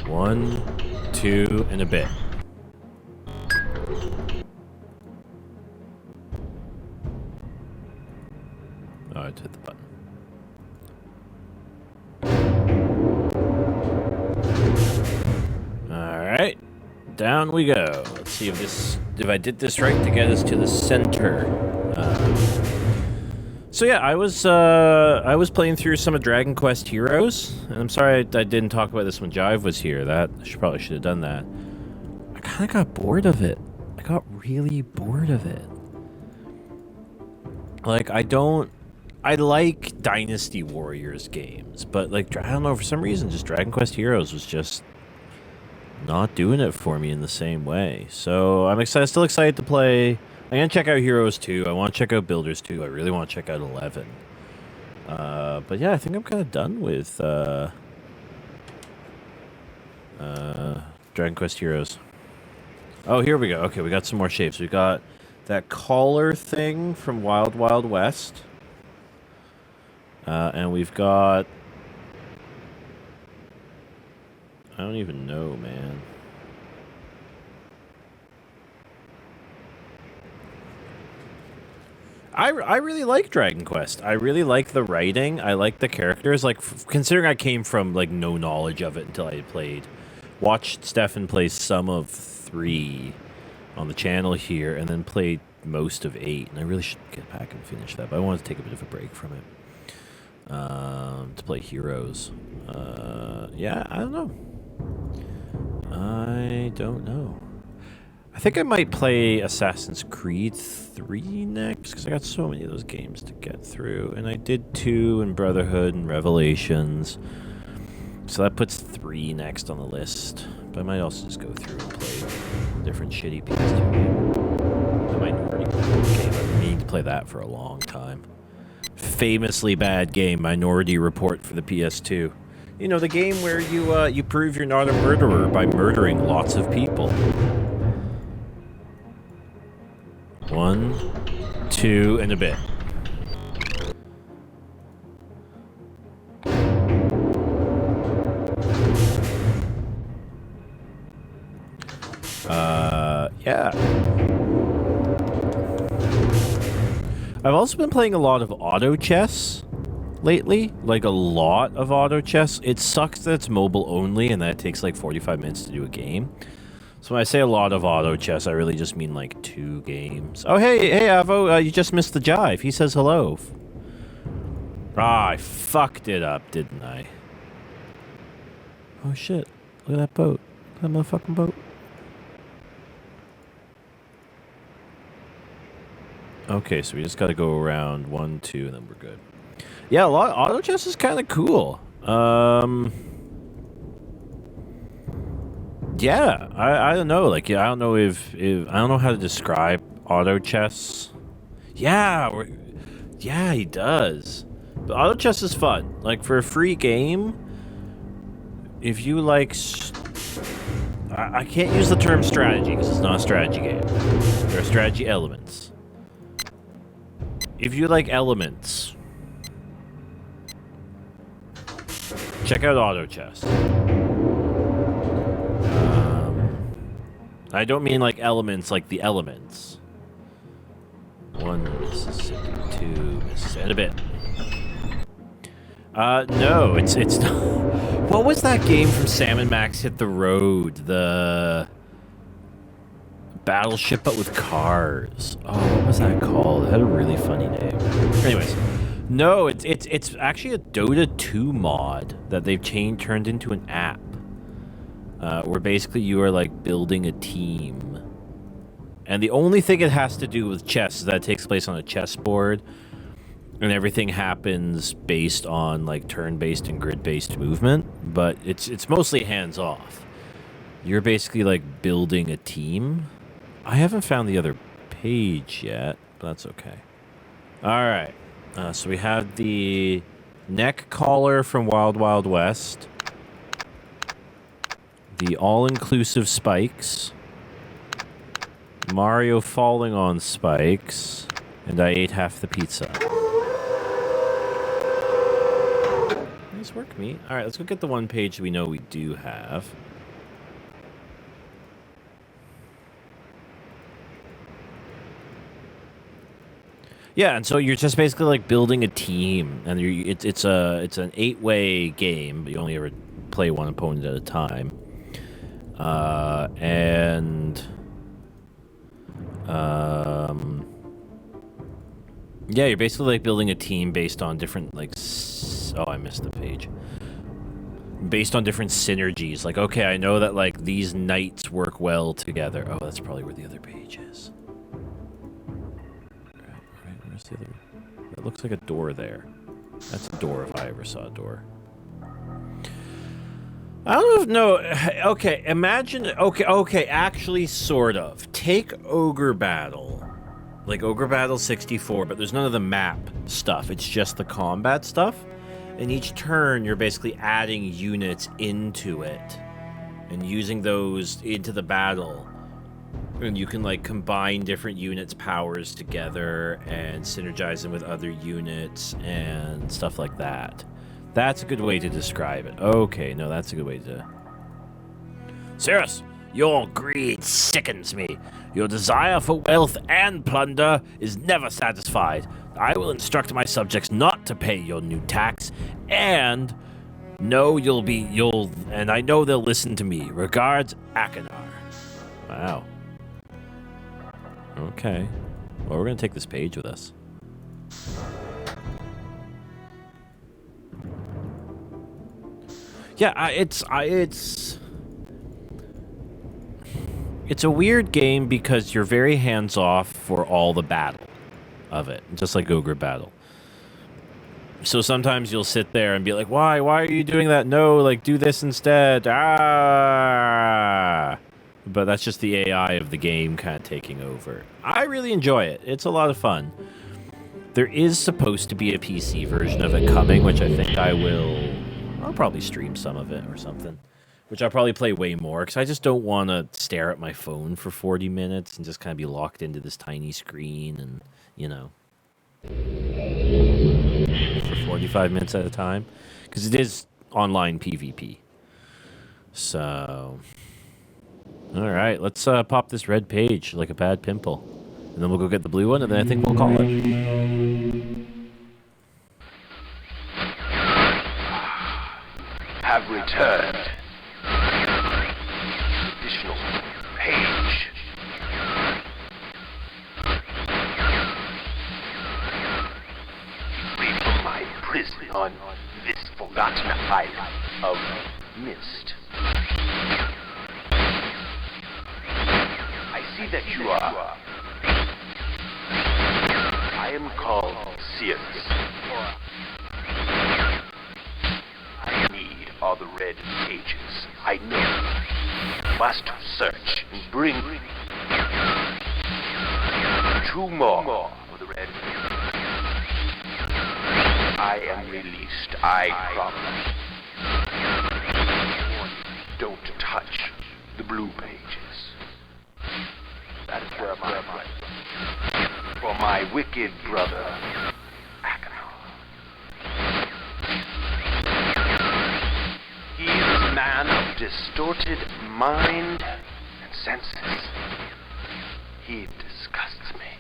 One, 2, and a bit. Oh, I hit the button. Alright. Down we go. Let's see if I did this right to get us to the center. So yeah, I was playing through some of Dragon Quest Heroes, and I'm sorry I didn't talk about this when Jive was here. I probably should have done that. I kind of got bored of it. I got really bored of it. Like, I don't I like Dynasty Warriors games, but like I don't know, for some reason, just Dragon Quest Heroes was just not doing it for me in the same way. So I'm excited, still excited to play. I'm gonna check out Heroes 2. I want to check out Builders 2. I really want to check out 11. But yeah, I think I'm kind of done with Dragon Quest Heroes. Oh, here we go. Okay, we got some more shapes. We got that collar thing from Wild Wild West. And we've got... I don't even know, man. I really like Dragon Quest. I really like the writing. I like the characters. Like, considering I came from, like, no knowledge of it until I played. Watched Stefan play some of 3 on the channel here, and then played most of 8. And I really should get back and finish that, but I wanted to take a bit of a break from it. To play Heroes. Yeah, I don't know. I don't know. I think I might play Assassin's Creed 3 next, because I got so many of those games to get through. And I did 2 and Brotherhood and Revelations. So that puts 3 next on the list. But I might also just go through and play different shitty PS2 games. The Minority Report game, I've been meaning to play that for a long time. Famously bad game, Minority Report for the PS2. You know, the game where you prove you're not a murderer by murdering lots of people. 1, 2, and a bit. Yeah. I've also been playing a lot of auto chess lately. Like, a lot of auto chess. It sucks that it's mobile only and that it takes like 45 minutes to do a game. So when I say a lot of auto chess, I really just mean like 2 games. Oh, hey, Avo, you just missed the jive. He says hello. Ah, I fucked it up, didn't I? Oh, shit. Look at that boat. Look at that motherfucking boat. Okay, so we just gotta go around 1, 2, and then we're good. Yeah, a lot of auto chess is kind of cool. Yeah, I don't know. Like, yeah, I don't know if I don't know how to describe auto chess. Yeah, yeah, he does. But auto chess is fun. Like, for a free game, if you like, I can't use the term strategy because it's not a strategy game. There are strategy elements. If you like elements, check out auto chess. I don't mean like elements like the elements. 1 Mississippi, 2 Mississippi, and a bit. No, it's not. What was that game from Sam and Max Hit the Road? The Battleship, but with cars. Oh, what was that called? It had a really funny name. Anyways, no, it's actually a Dota 2 mod that they've turned into an app. Where basically you are like building a team. And the only thing it has to do with chess is that it takes place on a chessboard. And everything happens based on like turn-based and grid-based movement. But it's mostly hands-off. You're basically like building a team. I haven't found the other page yet, but that's okay. Alright. So we have the neck collar from Wild Wild West. The all-inclusive spikes. Mario falling on spikes. And I ate half the pizza. Nice work, me. Alright, let's go get the one page we know we do have. Yeah, and so you're just basically like building a team, and it's an 8-way game, but you only ever play one opponent at a time. Yeah, you're basically like building a team based on different like oh, I missed the page. Based on different synergies. Like, okay, I know that like these knights work well together. Oh, that's probably where the other page is. Right, where's the other? It looks like a door there. That's a door if I ever saw a door. I don't know if, no, okay, imagine, okay, actually, sort of. Take Ogre Battle, like Ogre Battle 64, but there's none of the map stuff, it's just the combat stuff, and each turn you're basically adding units into it, and using those into the battle, and you can, like, combine different units' powers together, and synergize them with other units, and stuff like that. That's a good way to describe it. Okay, no, that's a good way to... Cirrus, your greed sickens me. Your desire for wealth and plunder is never satisfied. I will instruct my subjects not to pay your new tax, and and I know they'll listen to me. Regards, Akanar. Wow. Okay. Well, we're gonna take this page with us. Yeah, it's a weird game because you're very hands-off for all the battle of it, just like Ogre Battle. So sometimes you'll sit there and be like, why are you doing that? No, like, do this instead. Ah! But that's just the AI of the game kind of taking over. I really enjoy it. It's a lot of fun. There is supposed to be a PC version of it coming, which I think I'll probably stream some of it or something. Which I'll probably play way more, because I just don't want to stare at my phone for 40 minutes and just kind of be locked into this tiny screen and, you know, for 45 minutes at a time. Because it is online PvP. So, alright, let's pop this red page like a bad pimple. And then we'll go get the blue one, and then I think we'll call it. Have returned. Additional page. Free from my prison on this forgotten island of Myst. I see that you are. I am called Cirrus. All the red pages. I know. Must search and bring 2 more of the red pages. I am released. I promise. Don't touch the blue pages. That is where my right. For my wicked brother, he is a man of distorted mind and senses. He disgusts me.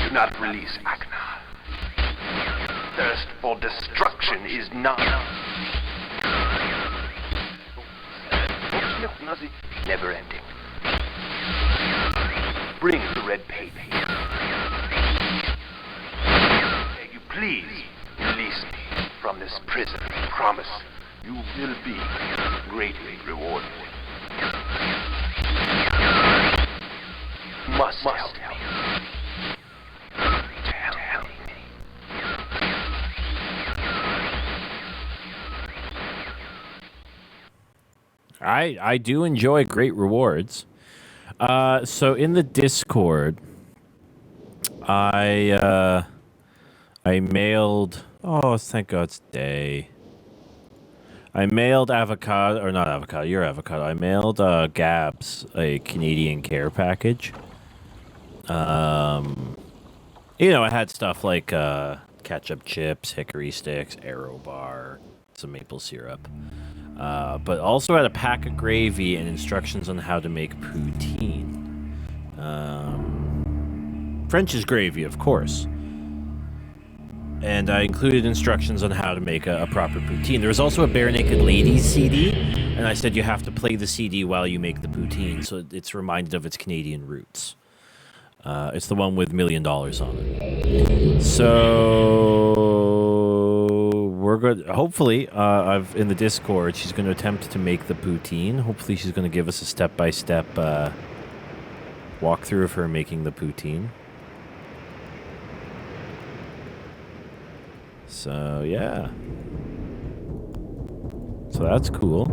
Do not release Akanar. Thirst for destruction is not never ending. Bring the red paper here. Beg you please. Release me from this prison. I promise you will be greatly rewarded. Must help me. Tell me. I do enjoy great rewards. So in the Discord, I mailed... Oh, thank God it's day. I mailed Avocado, or not Avocado, you're Avocado. I mailed Gabs a Canadian Care package. You know, it had stuff like ketchup chips, hickory sticks, Aero bar, some maple syrup. But also had a pack of gravy and instructions on how to make poutine. French's gravy, of course. And I included instructions on how to make a proper poutine. There was also a Bare Naked Ladies CD, and I said you have to play the CD while you make the poutine, so it's reminded of its Canadian roots. It's the one with $1 million on it. So we're good. Hopefully, I've in the Discord, she's going to attempt to make the poutine. Hopefully, she's going to give us a step-by-step walkthrough of her making the poutine. So, yeah. So that's cool.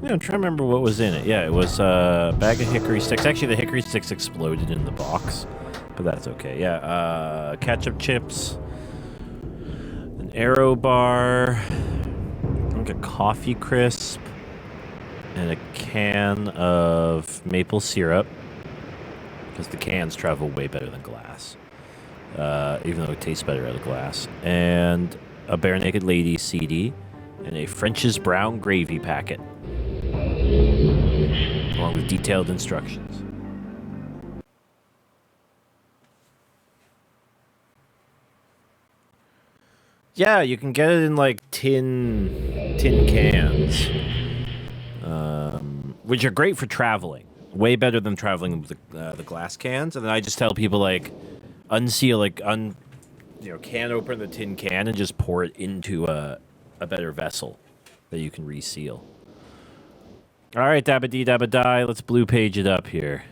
Yeah, I'm trying to remember what was in it. Yeah, it was a bag of hickory sticks. Actually, the hickory sticks exploded in the box, but that's okay. Yeah, ketchup chips, an Aero bar, like a coffee crisp, and a can of maple syrup, because the cans travel way better than glass, even though it tastes better out of glass, and a Bare Naked Ladies CD, and a French's Brown Gravy packet, along with detailed instructions. Yeah, you can get it in like tin cans, which are great for traveling. Way better than traveling with the glass cans. And then I just tell people like unseal, can open the tin can and just pour it into a better vessel that you can reseal. All right, dabba-dee, dabba-die, let's blue page it up here.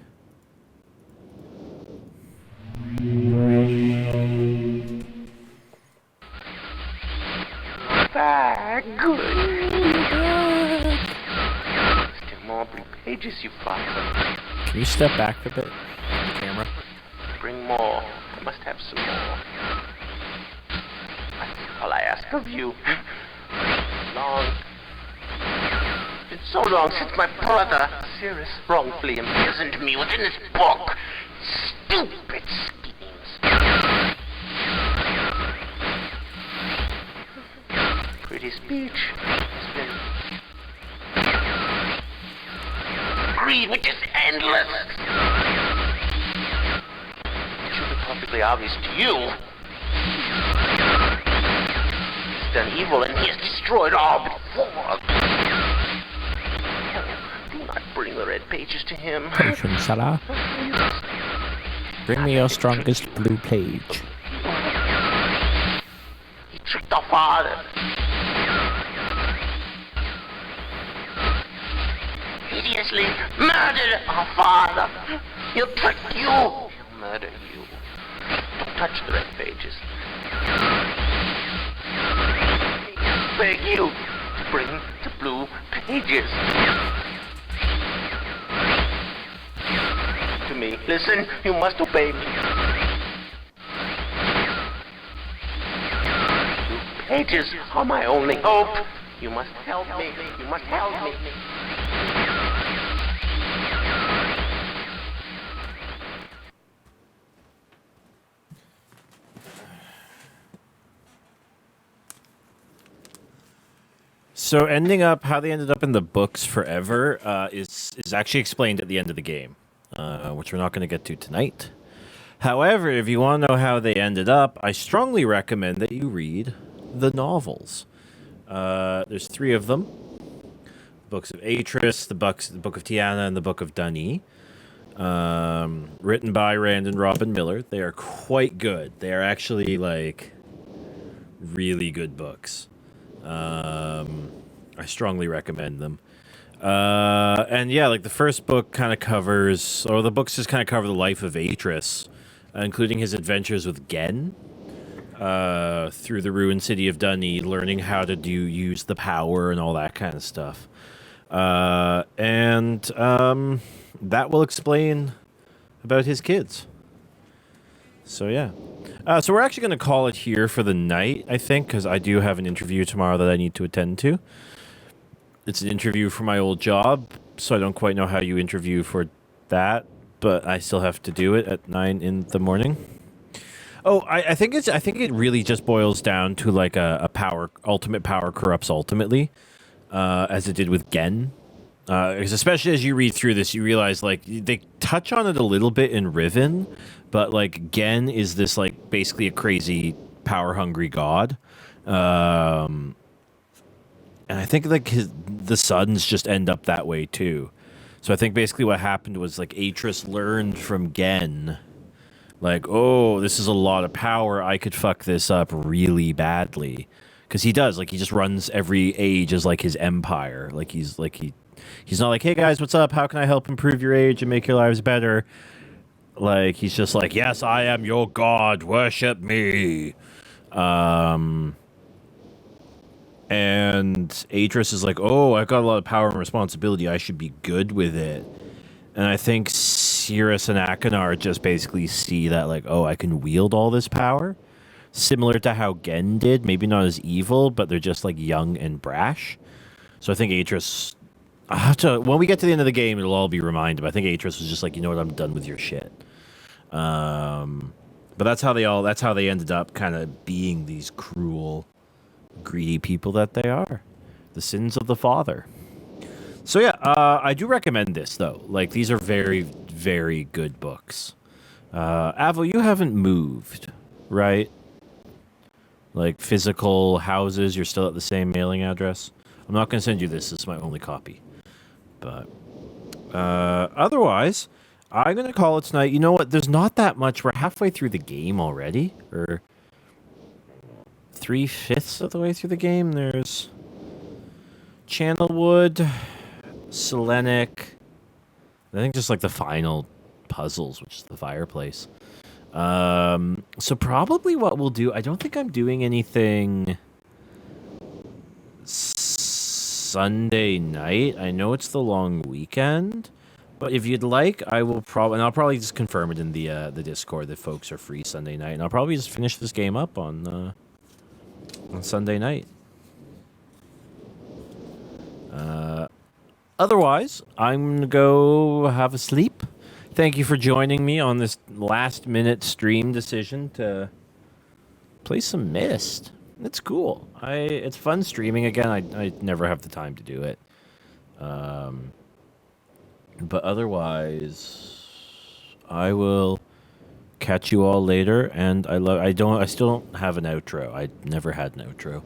Good. Still more blue pages, you bastard. Can you step back a bit on the camera? Bring more. I must have some more. That's all I ask of you. It's been so long since my brother, Cyrus, wrongfully imprisoned me within this book. Stupid schemes. Pretty speech. It's been greed, which is endless. It should be perfectly obvious to you. He's done evil and he has destroyed all before. Do not bring the red pages to him. Potion, Salah. Bring me your strongest blue page. He tricked our father. Hideously murdered our father. He'll trick you. He'll murder you. Don't touch the red pages. I beg you to bring the blue pages. To me. Listen, you must obey me. Blue pages are my only hope. You must help me. You must help me. So how they ended up in the books forever is actually explained at the end of the game, which we're not going to get to tonight. However, if you want to know how they ended up, I strongly recommend that you read the novels. There's 3 of them. The books of Atris, the book of Tiana, and the book of Dani. Written by Rand and Robin Miller. They are quite good. They are actually, really good books. I strongly recommend them. And yeah, the first book kind of covers, or the books just kind of cover the life of Atris, including his adventures with Gen, through the ruined city of Dani, learning how to use the power and all that kind of stuff. And that will explain about his kids. So yeah. So we're actually going to call it here for the night, I think, because I do have an interview tomorrow that I need to attend to. It's an interview for my old job, so I don't quite know how you interview for that, but I still have to do it at 9 in the morning. Oh, I think it really just boils down to a ultimate power corrupts ultimately, as it did with Gen. Because especially as you read through this, you realize they touch on it a little bit in Riven, but Gen is this basically a crazy power hungry god, and I think the sons just end up that way too. So I think basically what happened was like Atris learned from Gen, like, oh, this is a lot of power. I could fuck this up really badly, because he does. Like he just runs every age as like his empire. Like he's not like, hey guys, what's up? How can I help improve your age and make your lives better? Like he's just like, yes, I am your god. Worship me. And Atris is like, oh, I've got a lot of power and responsibility. I should be good with it. And I think Cirrus and Akinar just basically see that, like, oh, I can wield all this power. Similar to how Gen did. Maybe not as evil, but they're just, like, young and brash. So I think Atris... when we get to the end of the game, it'll all be reminded. But I think Atris was just like, you know what, I'm done with your shit. But that's how they ended up kind of being these cruel, greedy people that they are. The sins of the father. So yeah, I do recommend this though. Like these are very, very good books. Avo, you haven't moved, right? Like physical houses, you're still at the same mailing address. I'm not going to send you this. This is my only copy. But otherwise, I'm going to call it tonight. You know what? There's not that much. We're halfway through the game already, or 3/5 of the way through the game. There's Channelwood, Selenic. I think just like the final puzzles, which is the fireplace. So probably what we'll do, I don't think I'm doing anything Sunday night. I know it's the long weekend, but if you'd like, I will probably, and I'll probably just confirm it in the Discord that folks are free Sunday night, and I'll probably just finish this game up on Sunday night. Otherwise, I'm gonna go have a sleep. Thank you for joining me on this last-minute stream decision to play some Myst. It's cool. It's fun streaming again. I never have the time to do it. But otherwise, I will catch you all later. And I still don't have an outro. I never had an outro.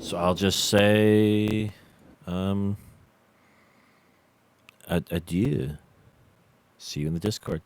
So I'll just say, adieu. See you in the Discord.